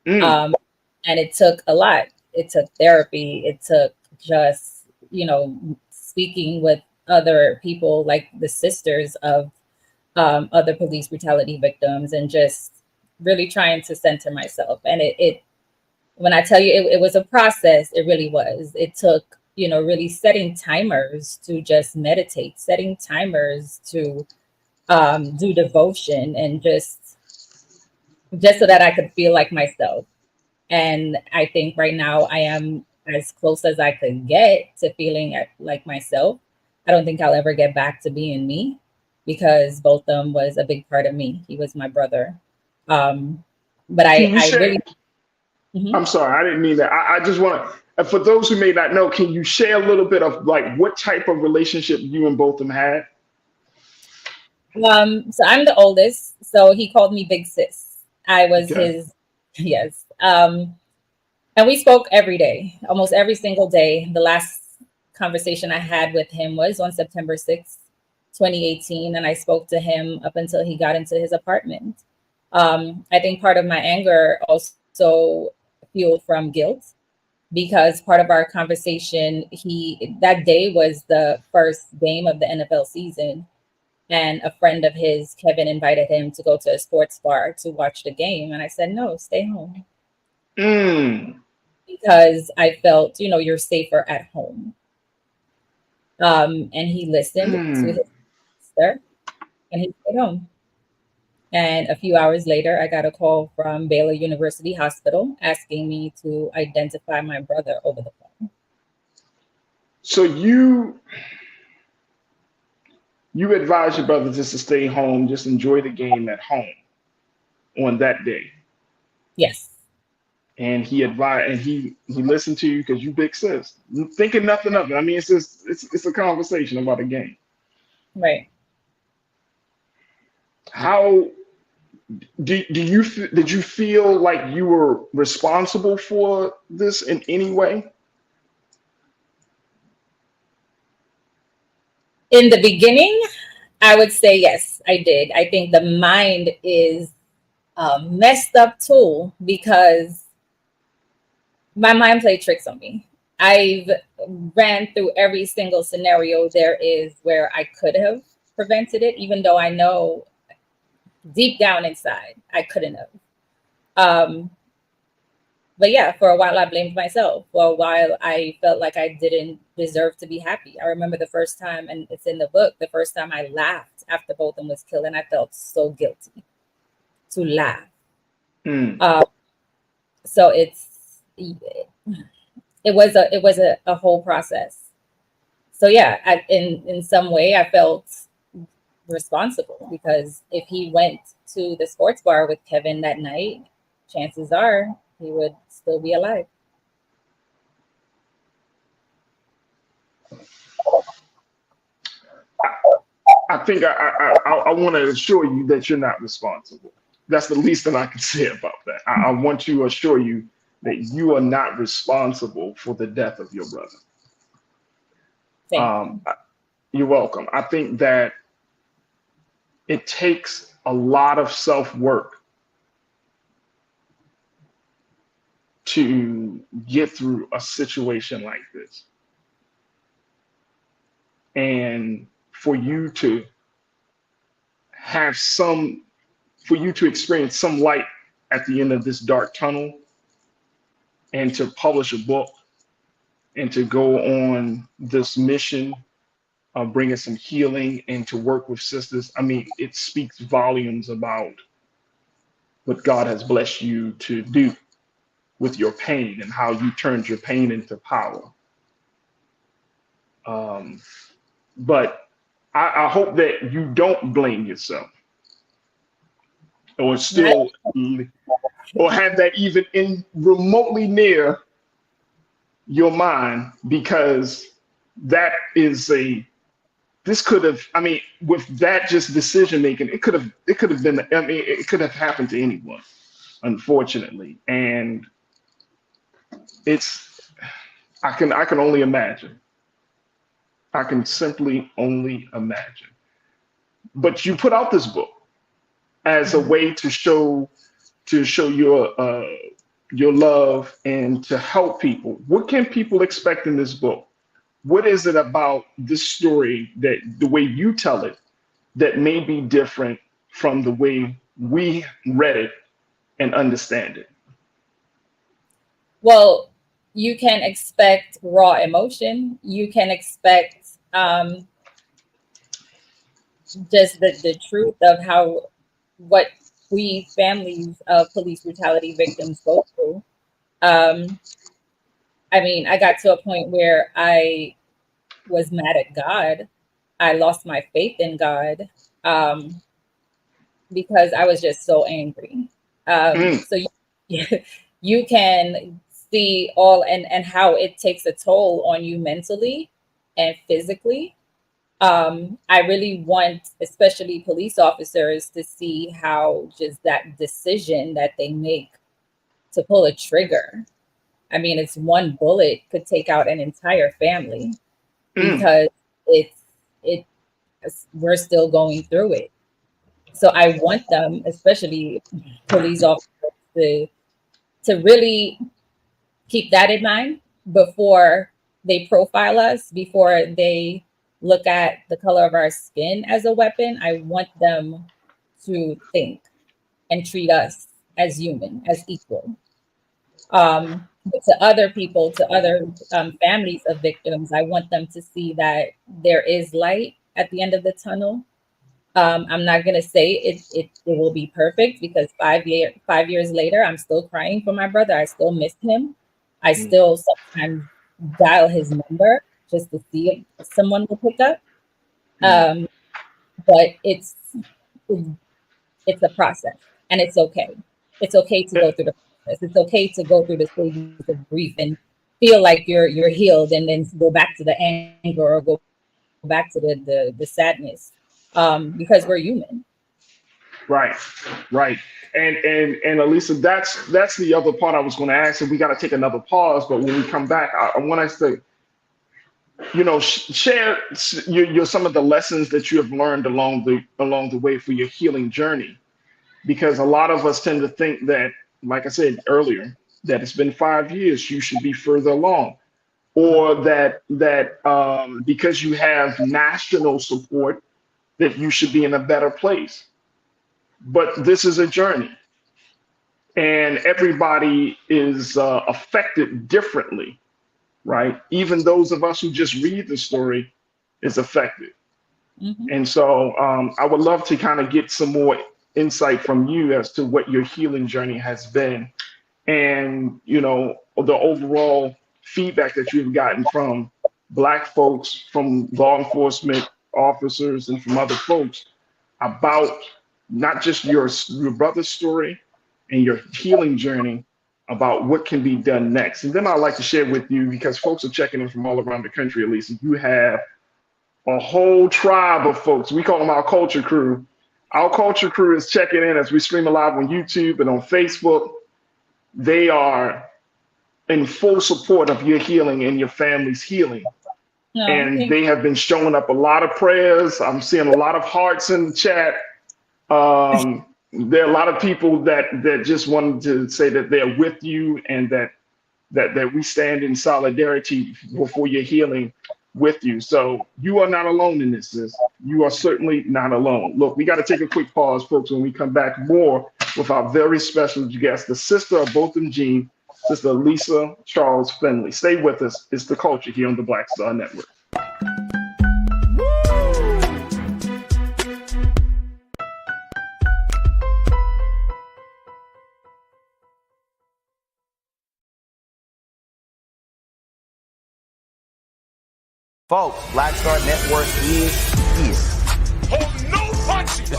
And it took a lot. It took therapy. It took just, speaking with other people, like the sisters of other police brutality victims, and just really trying to center myself. And it when I tell you it was a process, it really was. It took, really setting timers to just meditate, setting timers to do devotion, and just so that I could feel like myself. And I think right now I am as close as I could get to feeling like myself. I don't think I'll ever get back to being me, because Botham was a big part of me. He was my brother. But I really. Mm-hmm. I'm sorry, I didn't mean that. I just want to, for those who may not know, can you share a little bit of like what type of relationship you and Botham had? So I'm the oldest, so he called me Big Sis. I was his, yes. And we spoke every day, almost every single day. The last conversation I had with him was on September 6th, 2018, and I spoke to him up until he got into his apartment. I think part of my anger also fueled from guilt, because part of our conversation, that day was the first game of the NFL season, and a friend of his, Kevin, invited him to go to a sports bar to watch the game, and I said, no, stay home. Because I felt, you're safer at home. And he listened to his sister, and he stayed home. And a few hours later, I got a call from Baylor University Hospital asking me to identify my brother over the phone. So you advised your brother just to stay home, just enjoy the game at home on that day. Yes. And he advised, and he listened to you because you Big Sis, thinking nothing of it. I mean, it's just it's a conversation about a game. Right. How did you feel like you were responsible for this in any way? In the beginning, I would say yes, I did. I think the mind is a messed up tool, because my mind played tricks on me. I've ran through every single scenario there is where I could have prevented it, even though I know deep down inside I couldn't have. But yeah, for a while I blamed myself. For a while I felt like I didn't deserve to be happy. I remember the first time, and it's in the book, the first time I laughed after Botham was killed, and I felt so guilty to laugh. So it was a whole process. So yeah, in some way I felt responsible, because if he went to the sports bar with Kevin that night, chances are he would still be alive. I think I want to assure you that you're not responsible. That's the least that I can say about that. I want to assure you that you are not responsible for the death of your brother. Thank you. You're welcome. I think that it takes a lot of self-work to get through a situation like this. And for you to experience some light at the end of this dark tunnel, and to publish a book, and to go on this mission of bringing some healing and to work with sisters. I mean, it speaks volumes about what God has blessed you to do with your pain and how you turned your pain into power. But I hope that you don't blame yourself or still or have that even in remotely near your mind, because that is this could have, I mean, with that just decision making, it could have been, I mean, it could have happened to anyone, unfortunately. And I can only imagine. I can simply only imagine. But you put out this book as a way to show your love and to help people. What can people expect in this book? What is it about this story, that the way you tell it, that may be different from the way we read it and understand it? Well, you can expect raw emotion. You can expect just the truth of what we families of police brutality victims go through. I mean, I got to a point where I was mad at God. I lost my faith in God because I was just so angry. So you can see all and how it takes a toll on you mentally and physically. I really want, especially police officers, to see how just that decision that they make to pull a trigger. I mean, it's one bullet could take out an entire family because we're still going through it. So I want them, especially police officers, to really keep that in mind before they profile us, before they look at the color of our skin as a weapon. I want them to think and treat us as human, as equal. But to other people, to other families of victims, I want them to see that there is light at the end of the tunnel. I'm not going to say it will be perfect, because 5 years later, I'm still crying for my brother. I still miss him. I still sometimes dial his number just to see if someone will pick up. But it's a process, and it's okay. It's okay to go through the process. It's okay to go through the stages of grief and feel like you're healed, and then go back to the anger or go back to the sadness, because we're human. Right. And Elisa, that's the other part I was going to ask, and we got to take another pause. But when we come back, I want us to, share your some of the lessons that you have learned along the way for your healing journey, because a lot of us tend to think that, like I said earlier, that it's been 5 years, you should be further along, or that because you have national support, that you should be in a better place. But this is a journey, and everybody is affected differently, right? Even those of us who just read the story is affected. And so I would love to kind of get some more insight from you as to what your healing journey has been, and the overall feedback that you've gotten from Black folks, from law enforcement officers, and from other folks about not just your brother's story and your healing journey, about what can be done next. And then I'd like to share with you, because folks are checking in from all around the country, at least, you have a whole tribe of folks. We call them our culture crew. Our culture crew is checking in as we stream live on YouTube and on Facebook. They are in full support of your healing and your family's healing. And they have been showing up a lot of prayers. I'm seeing a lot of hearts in the chat. There are a lot of people that just wanted to say that they're with you, and that we stand in solidarity for your healing with you. So you are not alone in this, sis. You are certainly not alone. Look, we got to take a quick pause, folks. When we come back, more with our very special guest, the sister of Botham Jean, Sister Lisa Charles Finley. Stay with us. It's The Culture here on the Black Star Network. Folks, Black Star Network is here.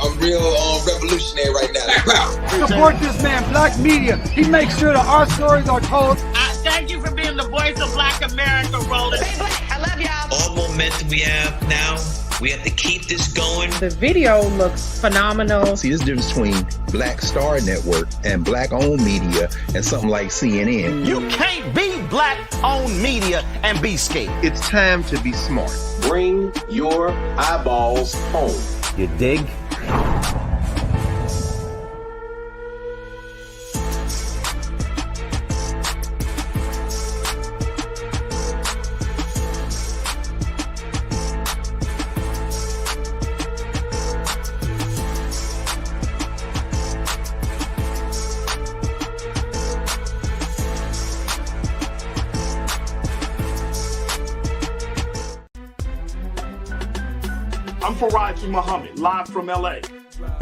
I'm real revolutionary right now. Support this man, Black Media. He makes sure that our stories are told. Thank you for being the voice of Black America, Roland. Hey, Black, I love y'all. All momentum we have now, we have to keep this going. The video looks phenomenal. See, this difference between Black Star Network and Black-owned media and something like CNN. You can't be Black-owned media and be scared. It's time to be smart. Bring your eyeballs home. You dig? I'm Farajii Muhammad, live from LA.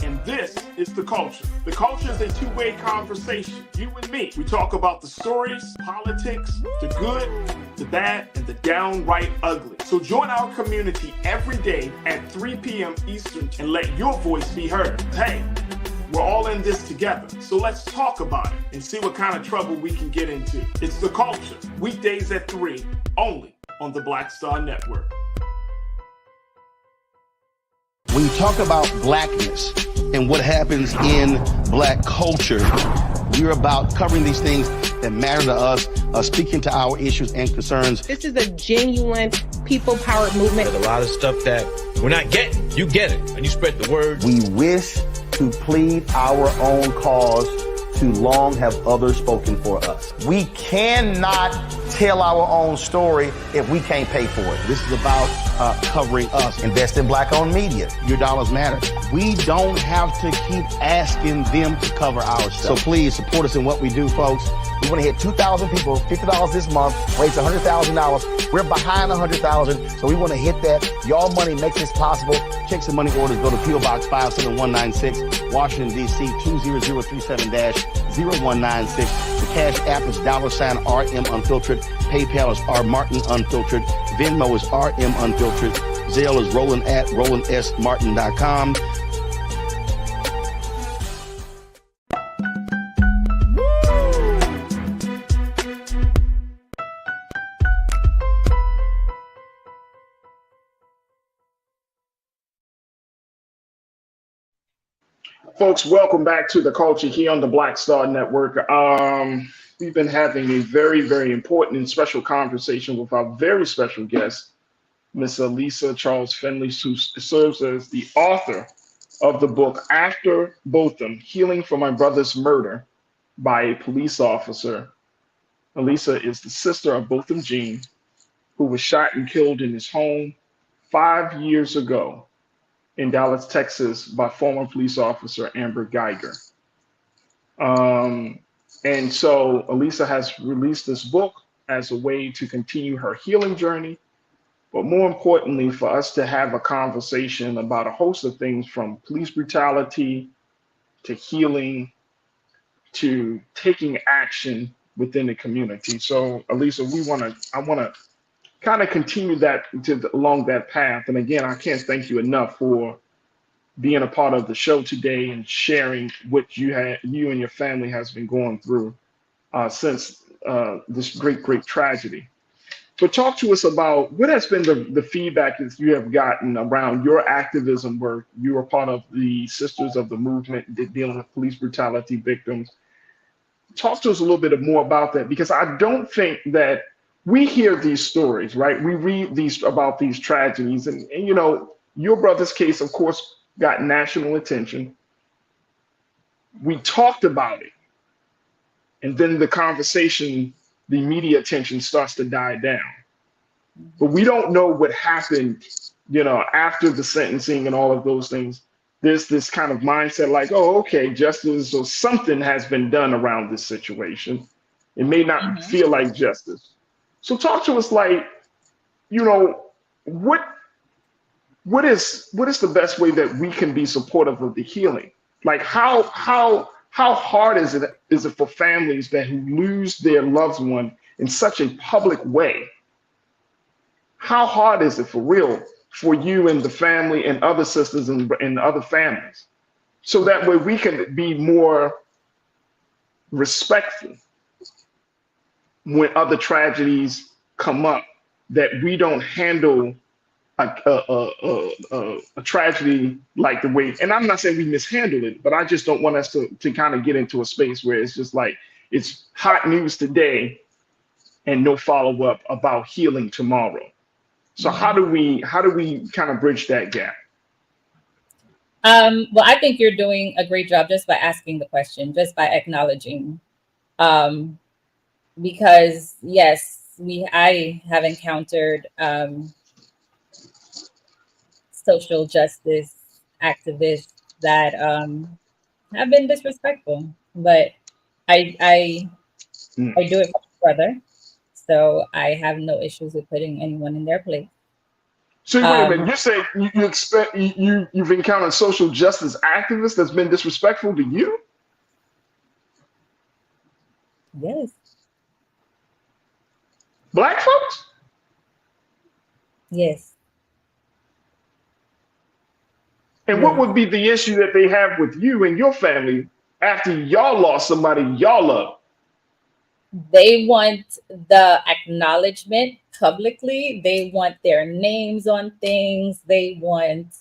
And this is The Culture. The Culture is a two-way conversation. You and me. We talk about the stories, politics, the good, the bad, and the downright ugly. So join our community every day at 3 p.m. Eastern and let your voice be heard. Hey, we're all in this together. So let's talk about it and see what kind of trouble we can get into. It's The Culture, weekdays at 3, only on the Black Star Network. When you talk about blackness and what happens in black culture, we're about covering these things that matter to us, speaking to our issues and concerns. This is a genuine people-powered movement. There's a lot of stuff that we're not getting. You get it, and you spread the word. We wish to plead our own cause. Too long have others spoken for us. We cannot tell our own story if we can't pay for it. This is about covering us. Invest in Black-owned media. Your dollars matter. We don't have to keep asking them to cover our stuff. So please support us in what we do, folks. We want to hit 2,000 people, $50 this month, raise $100,000. We're behind 100,000, so we want to hit that. Y'all money makes this possible. Checks and money orders go to P.O. Box 57196, Washington, D.C. 20037-0196. The Cash App is $RM Unfiltered. PayPal is R Martin Unfiltered. Venmo is RM Unfiltered. Zelle is Roland at RolandSMartin.com. Folks, welcome back to The Culture here on the Black Star Network. We've been having a very, very important and special conversation with our very special guest, Miss Elisa Charles Finley, who serves as the author of the book After Botham, Healing from My Brother's Murder by a Police Officer. Elisa is the sister of Botham Jean, who was shot and killed in his home 5 years ago in Dallas, Texas, by former police officer Amber Geiger. And so Elisa has released this book as a way to continue her healing journey, but more importantly, for us to have a conversation about a host of things, from police brutality to healing to taking action within the community. So Elisa, I want to kind of continue that along that path. And again, I can't thank you enough for being a part of the show today and sharing what you and your family has been going through since this great tragedy. But talk to us about what has been the feedback that you have gotten around your activism work. You are part of the Sisters of the Movement dealing with police brutality victims. Talk to us a little bit more about that, because I don't think that we hear these stories, right? We read about these tragedies, and you know, your brother's case, of course, got national attention. We talked about it, and then the conversation, the media attention starts to die down. But we don't know what happened, you know, after the sentencing and all of those things. There's this kind of mindset like, oh, okay, justice or something has been done around this situation. It may not feel like justice. So talk to us, like, you know, what is the best way that we can be supportive of the healing? Like, how hard is it for families that who lose their loved one in such a public way? how hard is it for real for you and the family and other sisters and other families? So that way we can be more respectful when other tragedies come up, that we don't handle a tragedy like the way, and I'm not saying we mishandle it, but I just don't want us to kind of get into a space where it's just like it's hot news today and no follow-up about healing tomorrow. So how do we kind of bridge that gap? Well, I think you're doing a great job just by asking the question, just by acknowledging, because yes, I have encountered social justice activists that have been disrespectful, but I do it for my brother, so I have no issues with putting anyone in their place. So wait a minute, you say you expect you've encountered social justice activists that's been disrespectful to you? Yes. Black folks? Yes. And what would be the issue that they have with you and your family after y'all lost somebody y'all love? They want the acknowledgement publicly. They want their names on things. They want,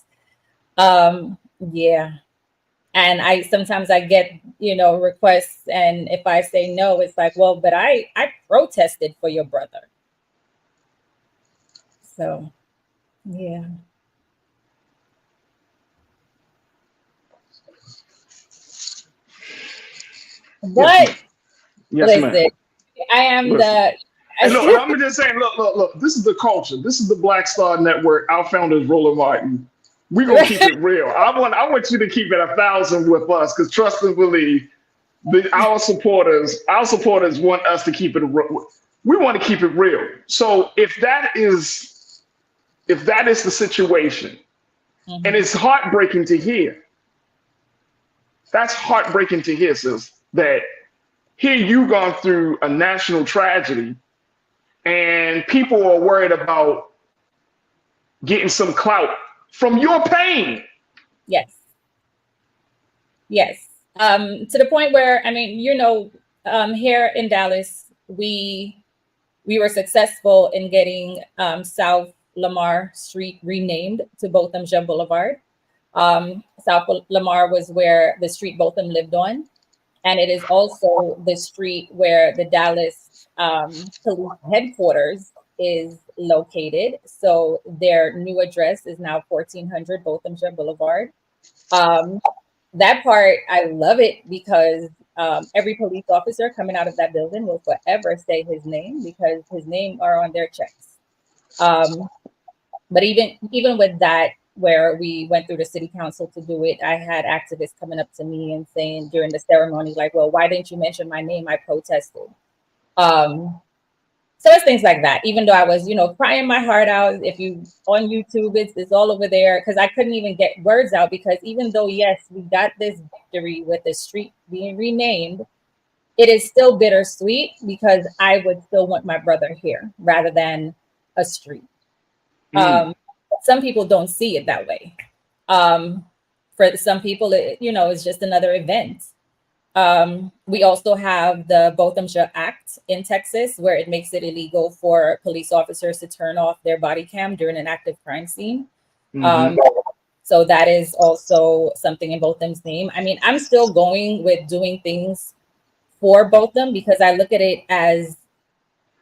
yeah. And sometimes I get, requests, and if I say no, it's like, well, but I protested for your brother. So, yeah. But Yes, listen, I am listen. And look, the. I'm just saying, look. This is the culture. This is the Black Star Network. Our founder is Roland Martin. We're gonna keep it real. I want you to keep it 1,000 with us, because trust and believe, our supporters want us to keep it. We want to keep it real. So if that is the situation, and it's heartbreaking to hear. That's heartbreaking to hear, sis. That here you gone through a national tragedy, and people are worried about getting some clout from your pain. Yes. Yes. To the point where, I mean, here in Dallas, we were successful in getting South Lamar Street renamed to Botham Jean Boulevard. South Lamar was where the street Botham lived on. And it is also the street where the Dallas police headquarters is located. So their new address is now 1400 Botham Jean Boulevard. That part, I love it, because every police officer coming out of that building will forever say his name, because his name are on their checks. But even with that, where we went through the city council to do it, I had activists coming up to me and saying during the ceremony, like, well, why didn't you mention my name? I protested. So it's things like that. Even though I was, crying my heart out. If you on YouTube, it's all over there, because I couldn't even get words out, because even though, yes, we got this victory with the street being renamed, it is still bittersweet, because I would still want my brother here rather than a street. Some people don't see it that way. For some people, it's just another event. We also have the Botham Jean Act in Texas, where it makes it illegal for police officers to turn off their body cam during an active crime scene. So that is also something in Botham's name. I mean, I'm still going with doing things for Botham, because I look at it as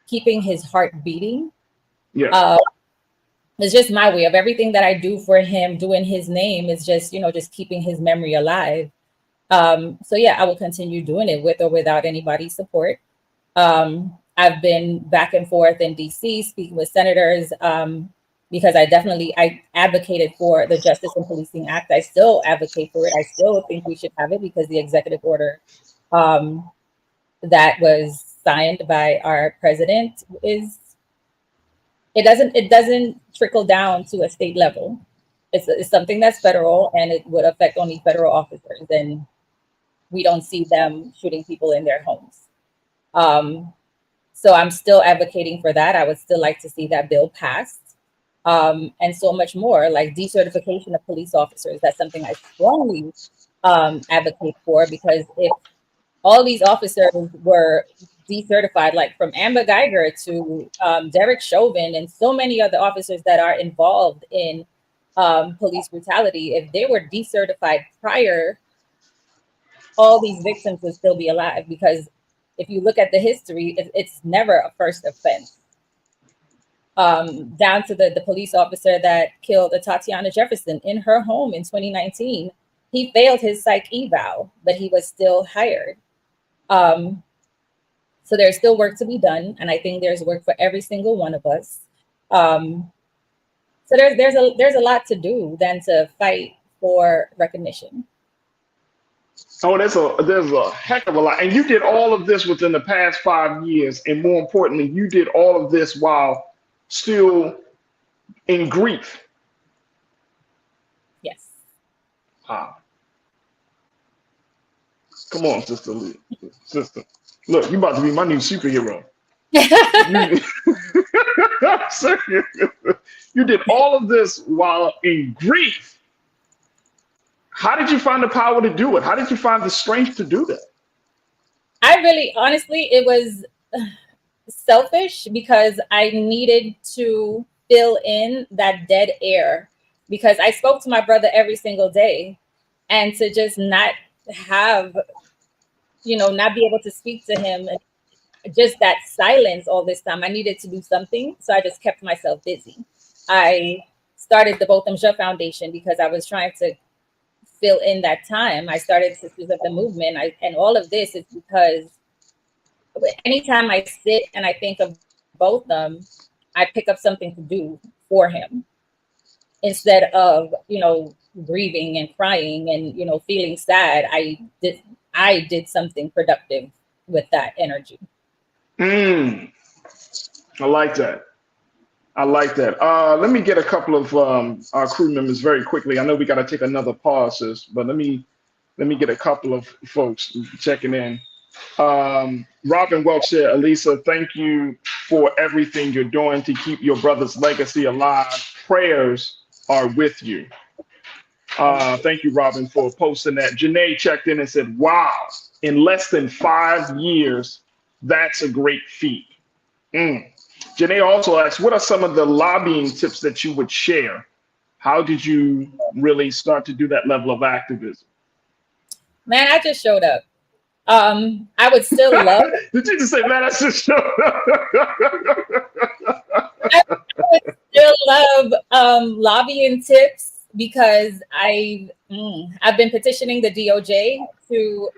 keeping his heart beating. Yeah. It's just my way of everything that I do for him, doing his name is just, just keeping his memory alive. So yeah, I will continue doing it with or without anybody's support. I've been back and forth in DC speaking with senators, because I advocated for the Justice and Policing Act. I still advocate for it. I still think we should have it, because the executive order that was signed by our president it doesn't trickle down to a state level. It's something that's federal, and it would affect only federal officers, and we don't see them shooting people in their homes. So I'm still advocating for that. I would still like to see that bill passed. and so much more, like decertification of police officers. That's something I strongly advocate for, because if all these officers were decertified, like from Amber Geiger to Derek Chauvin and so many other officers that are involved in police brutality, if they were decertified prior, all these victims would still be alive, because if you look at the history, it's never a first offense. Down to the police officer that killed Tatiana Jefferson in her home in 2019. He failed his psych eval, but he was still hired. So there's still work to be done, and I think there's work for every single one of us. So there's a lot to do than to fight for recognition. Oh, there's a heck of a lot. And you did all of this within the past 5 years. And more importantly, you did all of this while still in grief. Yes. Wow. Come on, sister. Look, you about to be my new superhero. You did all of this while in grief. How did you find the power to do it? How did you find the strength to do that? I really, honestly, it was selfish, because I needed to fill in that dead air, because I spoke to my brother every single day, and to just not have, not be able to speak to him, and just that silence all this time, I needed to do something. So I just kept myself busy. I started the Botham Jean Foundation because I was trying to fill in that time. I started Sisters of the Movement, and all of this is because anytime I sit and I think of Botham, I pick up something to do for him instead of, grieving and crying and, feeling sad. I did something productive with that energy. I like that. Let me get a couple of our crew members very quickly. I know we got to take another pause, sis, but let me get a couple of folks checking in. Robin Welch said, Elisa, thank you for everything you're doing to keep your brother's legacy alive. Prayers are with you. Thank you, Robin, for posting that. Janae checked in and said, wow, in less than 5 years, that's a great feat. Janae also asked, what are some of the lobbying tips that you would share? How did you really start to do that level of activism? Man, I just showed up. I would still love. Did you just say, man, I just showed up? I would still love lobbying tips, because I've been petitioning the DOJ to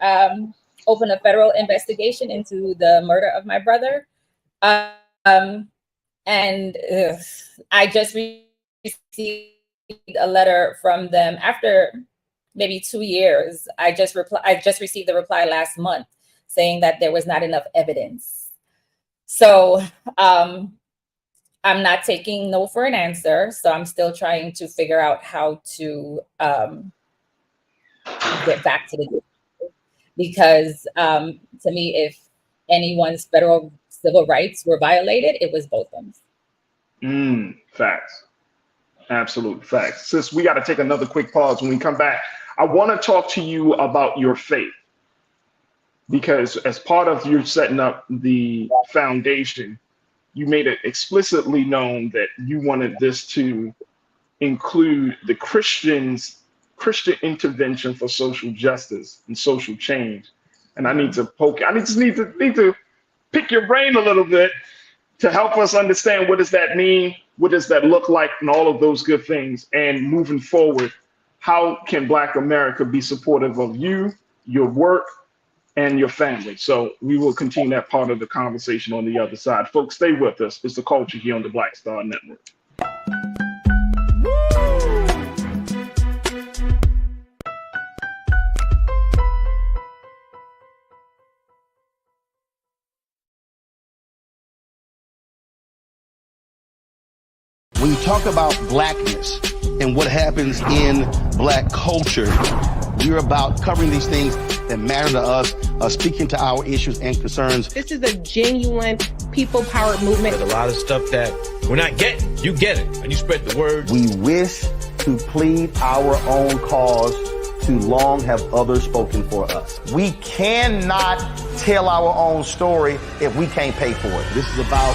open a federal investigation into the murder of my brother. And I just received a letter from them after maybe 2 years. I just received the reply last month saying that there was not enough evidence. So I'm not taking no for an answer. So I'm still trying to figure out how to get back to the issue. Because to me, if anyone's federal civil rights were violated, it was Botham's. Facts. Absolute facts. Sis, we got to take another quick pause. When we come back, I want to talk to you about your faith, because as part of you setting up the foundation, you made it explicitly known that you wanted this to include the Christian intervention for social justice and social change. And I need to need to pick your brain a little bit to help us understand, what does that mean? What does that look like? And all of those good things. And moving forward, how can Black America be supportive of you, your work, and your family? So we will continue that part of the conversation on the other side. Folks, stay with us. It's The Culture here on the Black Star Network. When you talk about Blackness and what happens in Black culture, we're about covering these things that matter to us, speaking to our issues and concerns. This is a genuine people-powered movement. There's a lot of stuff that we're not getting. You get it, and you spread the word. We wish to plead our own cause. Too long have others spoken for us. We cannot tell our own story if we can't pay for it. This is about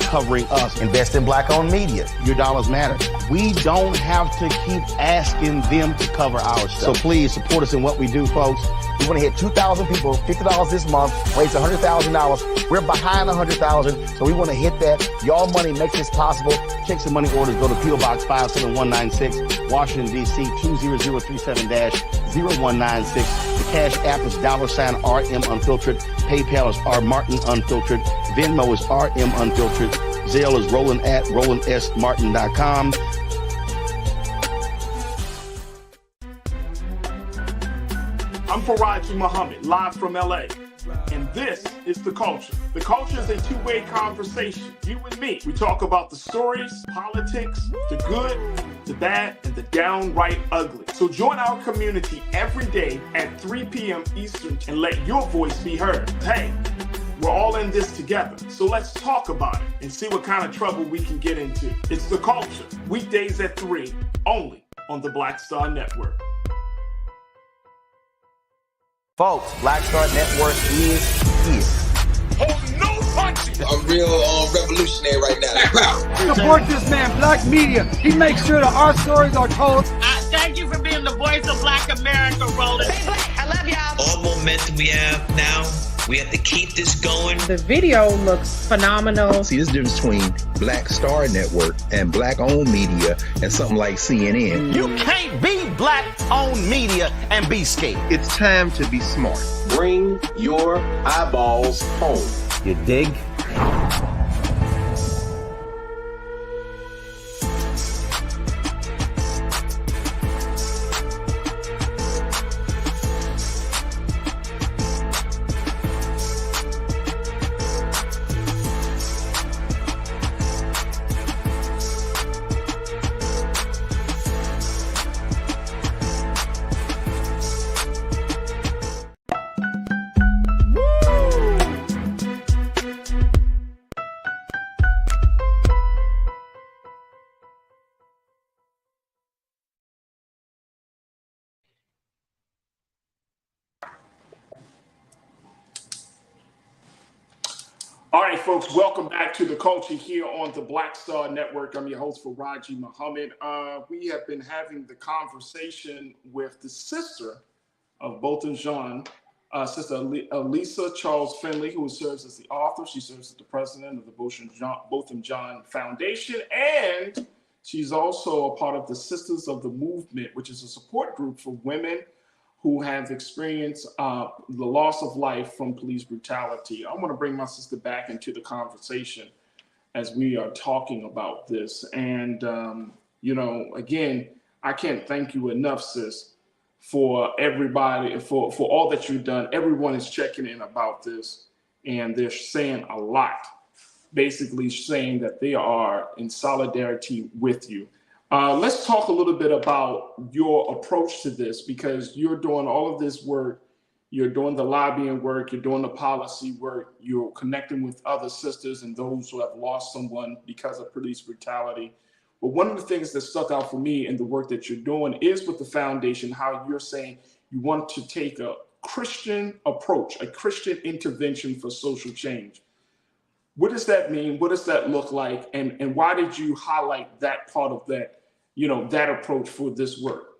covering us. Invest in black-owned media. Your dollars matter. We don't have to keep asking them to cover our stuff. So please support us in what we do, folks. We want to hit 2,000 people, $50 this month, raise $100,000. We're behind 100,000, so we want to hit that. Y'all money makes this possible. Check some money orders. Go to P.O. Box 57196, Washington, D.C. 20037-0196. The Cash App is $RM Unfiltered. PayPal is R Martin Unfiltered. Venmo is RM Unfiltered. Zelle is roland@rolandsmartin.com. I'm Farajii Muhammad, live from LA. And this is The Culture. The Culture is a two-way conversation. You and me. We talk about the stories, politics, the good, the bad, and the downright ugly. So join our community every day at 3 p.m. Eastern and let your voice be heard. Hey, we're all in this together. So let's talk about it and see what kind of trouble we can get into. It's The Culture, weekdays at 3, only on the Black Star Network. Folks, Black Star Network is here. Oh, no punching! I'm real revolutionary right now. Support this man, Black Media. He makes sure that our stories are told. Thank you for being the voice of Black America, Roland. Stay black. I love y'all. All momentum we have now, we have to keep this going. The video looks phenomenal. See, this difference between Black Star Network and black-owned media and something like CNN. You can't be black-owned media and be scared. It's time to be smart. Bring your eyeballs home. You dig? All right, folks, welcome back to The Culture here on the Black Star Network. I'm your host, Farajii Muhammad. We have been having the conversation with the sister of Botham Jean, Sister Elisa Charles Finley, who serves as the author. She serves as the president of the Botham Jean Foundation, and she's also a part of the Sisters of the Movement, which is a support group for women who have experienced the loss of life from police brutality. I want to bring my sister back into the conversation as we are talking about this. And, you know, again, I can't thank you enough, sis, for everybody, for all that you've done. Everyone is checking in about this, and they're saying a lot, basically saying that they are in solidarity with you. Let's talk a little bit about your approach to this, because you're doing all of this work. You're doing the lobbying work. You're doing the policy work. You're connecting with other sisters and those who have lost someone because of police brutality. But one of the things that stuck out for me in the work that you're doing is with the foundation, how you're saying you want to take a Christian approach, a Christian intervention for social change. What does that mean? What does that look like? And why did you highlight that part of that, you know, that approach for this work?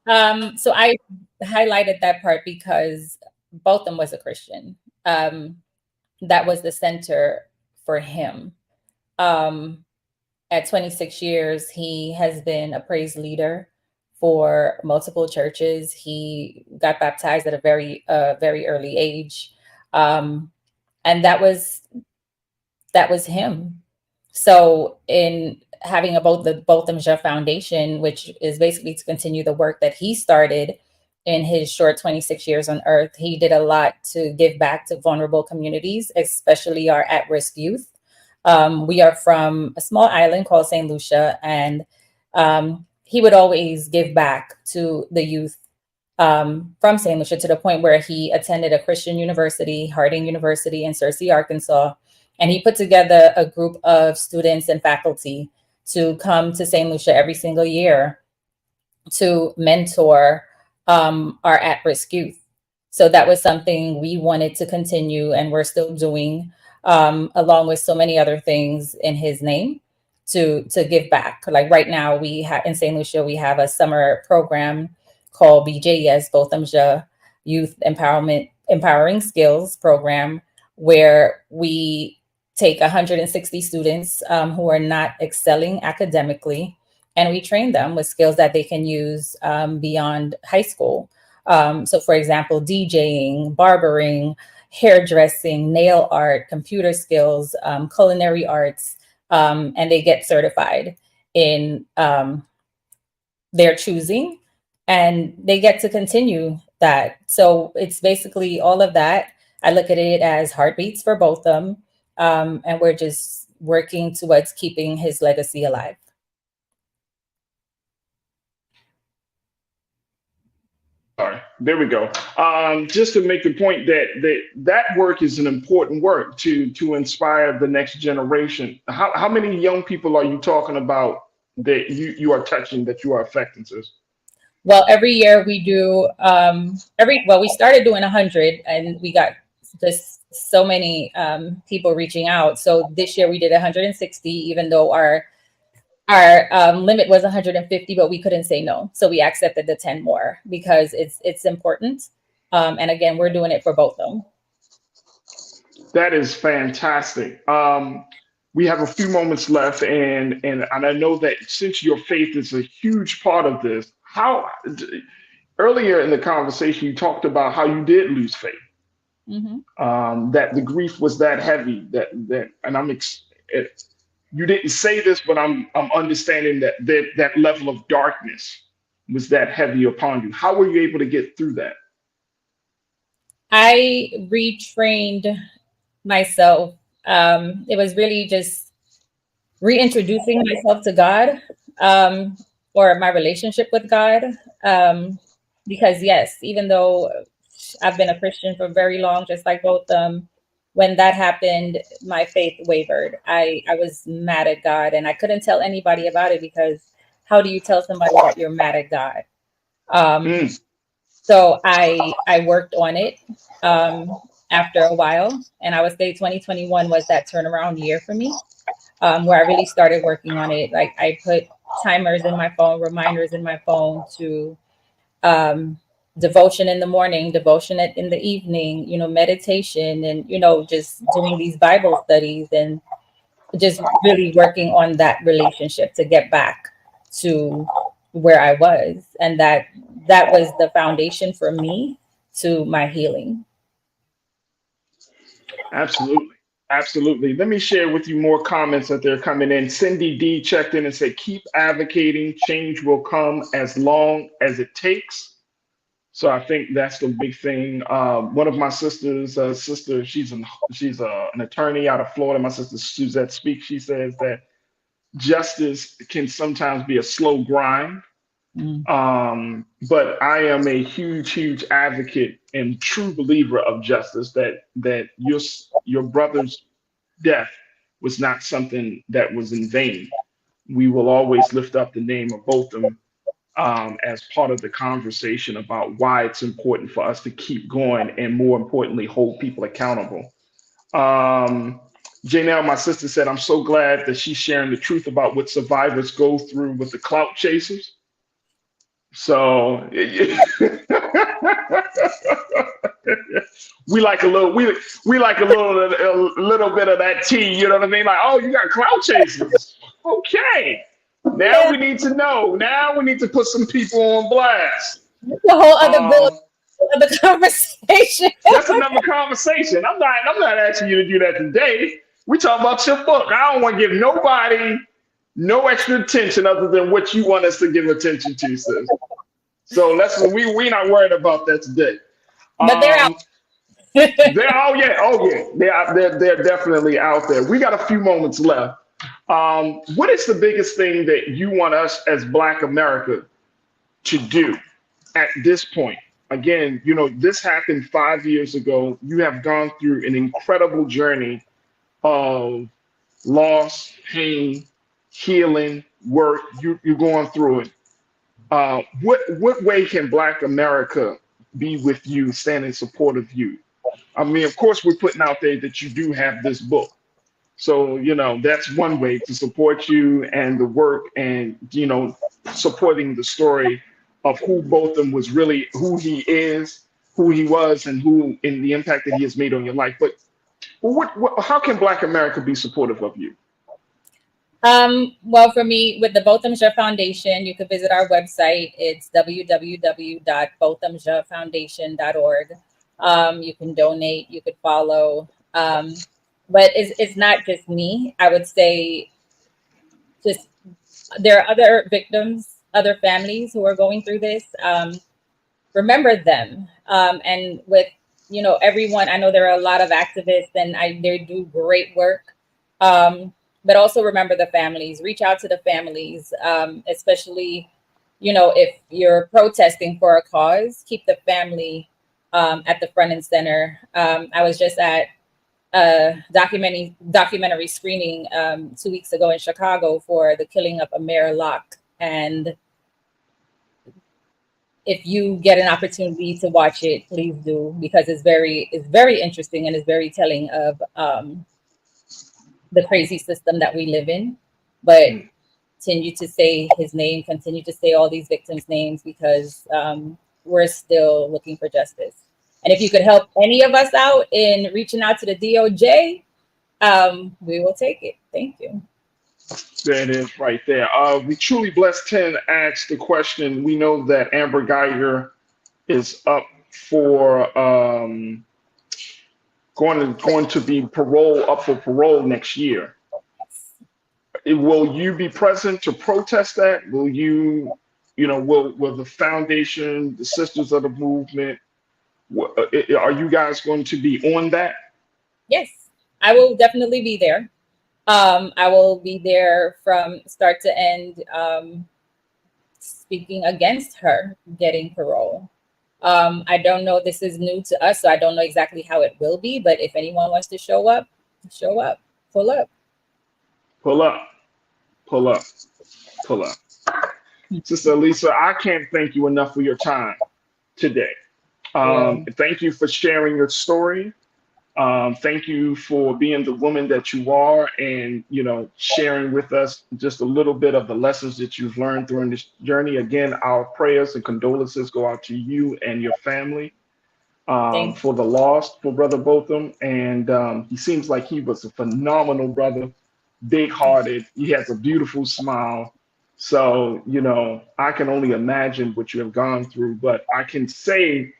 So I highlighted that part because Botham was a Christian. That was the center for him. At 26 years, he has been a praise leader for multiple churches. He got baptized at a very early age. And that was him. So in having the Botham Jean Foundation, which is basically to continue the work that he started in his short 26 years on earth, he did a lot to give back to vulnerable communities, especially our at-risk youth. We are from a small island called St. Lucia, and he would always give back to the youth from St. Lucia, to the point where he attended a Christian university, Harding University in Searcy, Arkansas. And he put together a group of students and faculty to come to St. Lucia every single year to mentor our at-risk youth. So that was something we wanted to continue, and we're still doing, along with so many other things in his name, to give back. Like right now, we have in St. Lucia, we have a summer program called BJS, Botham Jean Youth Empowering Skills Program, where we take 160 students who are not excelling academically, and we train them with skills that they can use beyond high school. So for example, DJing, barbering, hairdressing, nail art, computer skills, culinary arts, and they get certified in their choosing, and they get to continue that. So it's basically all of that. I look at it as heartbeats for both of them, and we're just working towards keeping his legacy alive. Sorry, there we go. Just to make the point that work is an important work to inspire the next generation. How many young people are you talking about that you are touching, that you are affecting, sis? Well, every year we do, we started doing 100, and we got just so many people reaching out. So this year we did 160, even though our limit was 150, but we couldn't say no. So we accepted the 10 more because it's important. And again, we're doing it for both of them. That is fantastic. We have a few moments left, and I know that since your faith is a huge part of this, earlier in the conversation you talked about how you did lose faith. Mm-hmm. That the grief was that heavy, you didn't say this, but I'm understanding that level of darkness was that heavy upon you. How were you able to get through that? I retrained myself. It was really just reintroducing myself to God, or my relationship with God. Because yes, even though I've been a Christian for very long, just like both of them, when that happened, my faith wavered. I was mad at God, and I couldn't tell anybody about it, because how do you tell somebody that you're mad at God? So I worked on it after a while, and I would say 2021 was that turnaround year for me, where I really started working on it. Like I put timers in my phone, reminders in my phone to devotion in the morning, devotion in the evening, meditation, and, just doing these Bible studies, and just really working on that relationship to get back to where I was. And that was the foundation for me to my healing. Absolutely. Absolutely. Let me share with you more comments that they're coming in. Cindy D checked in and said, keep advocating. Change will come as long as it takes. So I think that's the big thing. One of my sister's sister, she's an attorney out of Florida. My sister Suzette Speaks. She says that justice can sometimes be a slow grind. But I am a huge advocate and true believer of justice, that your brother's death was not something that was in vain. We will always lift up the name of both of them as part of the conversation about why it's important for us to keep going, and more importantly, hold people accountable. Janelle, my sister, said, I'm so glad that she's sharing the truth about what survivors go through with the clout chasers. So we like a little bit of that tea, you know what I mean? Like, oh, you got clout chasers. Okay. Now we need to know. Now we need to put some people on blast. That's a whole other conversation. That's another conversation. I'm not asking you to do that today. We talking about your book. I don't want to give nobody no extra attention other than what you want us to give attention to, sis. So we not worried about that today. But they're out. They're definitely out there. We got a few moments left. What is the biggest thing that you want us as Black America to do at this point again, this happened 5 years ago. You have gone through an incredible journey of loss, pain, healing, work. You're going through it. What way can Black America be with you, stand in support of you? I mean, of course, we're putting out there that you do have this book. So, that's one way to support you and the work and, supporting the story of who Botham was really, who he is, who he was, and the impact that he has made on your life. But how can Black America be supportive of you? Well, for me, with the Botham Jean Foundation, you can visit our website. It's www.bothamjeanfoundation.org. You can donate, you could follow. But it's not just me. I would say just there are other victims, other families who are going through this. Remember them. And with, everyone, I know there are a lot of activists and they do great work. But also remember the families, reach out to the families, especially, if you're protesting for a cause, keep the family at the front and center. I was just at a documentary screening 2 weeks ago in Chicago for the killing of Amir Locke. And if you get an opportunity to watch it, please do, because it's very interesting and it's very telling of the crazy system that we live in. But continue to say his name, continue to say all these victims' names, because we're still looking for justice. And if you could help any of us out in reaching out to the DOJ, we will take it. Thank you. There it is right there. We Truly Blessed 10 asked the question. We know that Amber Geiger is up for going to be up for parole next year. Will you be present to protest that? Will you, will the foundation, the Sisters of the Movement, are you guys going to be on that? Yes, I will definitely be there. I will be there from start to end, speaking against her getting parole. I don't know, this is new to us, so I don't know exactly how it will be, but if anyone wants to show up, pull up. Pull up. Sister Lisa, I can't thank you enough for your time today. Thank you for sharing your story. Thank you for being the woman that you are and, sharing with us just a little bit of the lessons that you've learned during this journey. Again, our prayers and condolences go out to you and your family for the loss for Brother Botham. And he seems like he was a phenomenal brother, big-hearted. He has a beautiful smile. So, I can only imagine what you have gone through, but I can say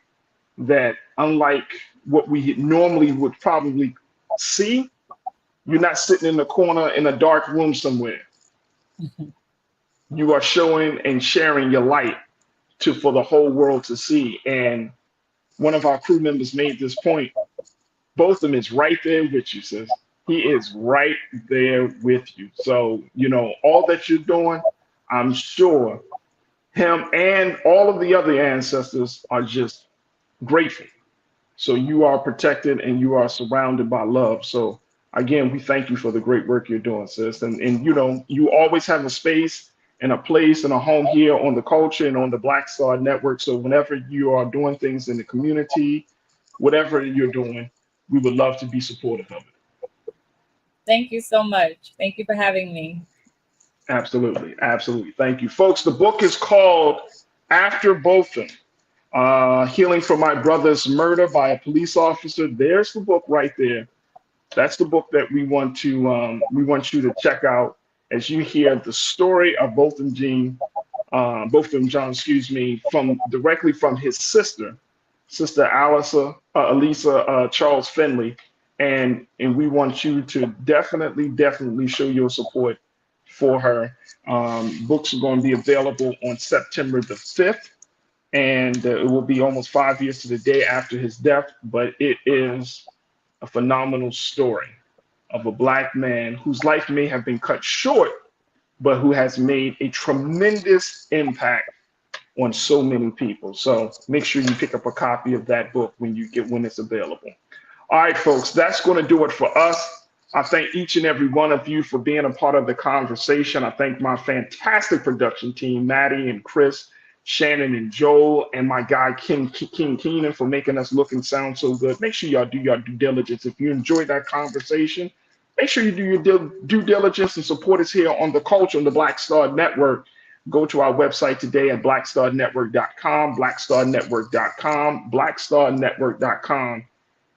that unlike what we normally would probably see, you're not sitting in the corner in a dark room somewhere. You are showing and sharing your light for the whole world to see. And one of our crew members made this point. Botham is right there with you, sis. He is right there with you. So, all that you're doing, I'm sure him and all of the other ancestors are just grateful. So you are protected and you are surrounded by love. So again, we thank you for the great work you're doing, sis. And you always have a space and a place and a home here on the culture and on the Black Star Network. So whenever you are doing things in the community, whatever you're doing, we would love to be supportive of it. Thank you so much. Thank you for having me. Absolutely. Absolutely. Thank you, folks. The book is called After Botham. Healing from My Brother's Murder by a Police Officer. There's the book right there. That's the book that we want you to check out as you hear the story of Botham Jean, directly from his sister Elisa Charles Finley, and we want you to definitely show your support for her. Books are going to be available on September the 5th. And it will be almost 5 years to the day after his death, but it is a phenomenal story of a Black man whose life may have been cut short, but who has made a tremendous impact on so many people. So make sure you pick up a copy of that book when it's available. All right, folks, that's going to do it for us. I thank each and every one of you for being a part of the conversation. I thank my fantastic production team, Maddie and Chris, Shannon and Joel, and my guy, King Keenan, for making us look and sound so good. Make sure y'all do your due diligence. If you enjoyed that conversation, make sure you do your due diligence and support us here on The Culture on the Black Star Network. Go to our website today at blackstarnetwork.com, blackstarnetwork.com, blackstarnetwork.com.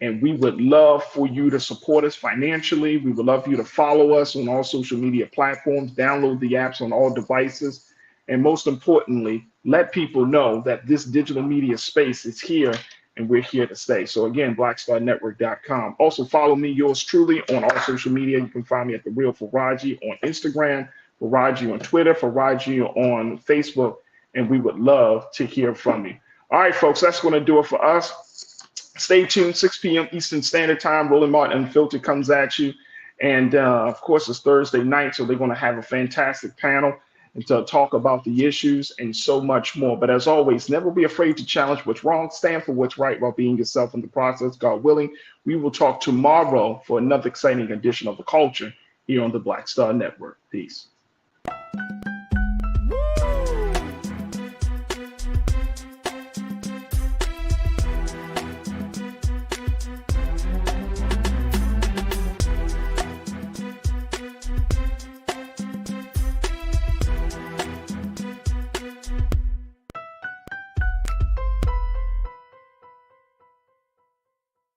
And we would love for you to support us financially. We would love for you to follow us on all social media platforms, download the apps on all devices, and most importantly, let people know that this digital media space is here and we're here to stay. So again, blackstarnetwork.com. Also follow me, yours truly, on all social media. You can find me at The Real Farajii on Instagram, Farajii on Twitter, Farajii on Facebook, and we would love to hear from you. All right, folks, that's going to do it for us. Stay tuned, 6 p.m. Eastern Standard Time. Roland Martin Unfiltered comes at you. And of course, it's Thursday night, so they're going to have a fantastic panel and to talk about the issues and so much more. But as always, never be afraid to challenge what's wrong, stand for what's right while being yourself in the process. God willing, we will talk tomorrow for another exciting edition of The Culture here on the Black Star Network. Peace.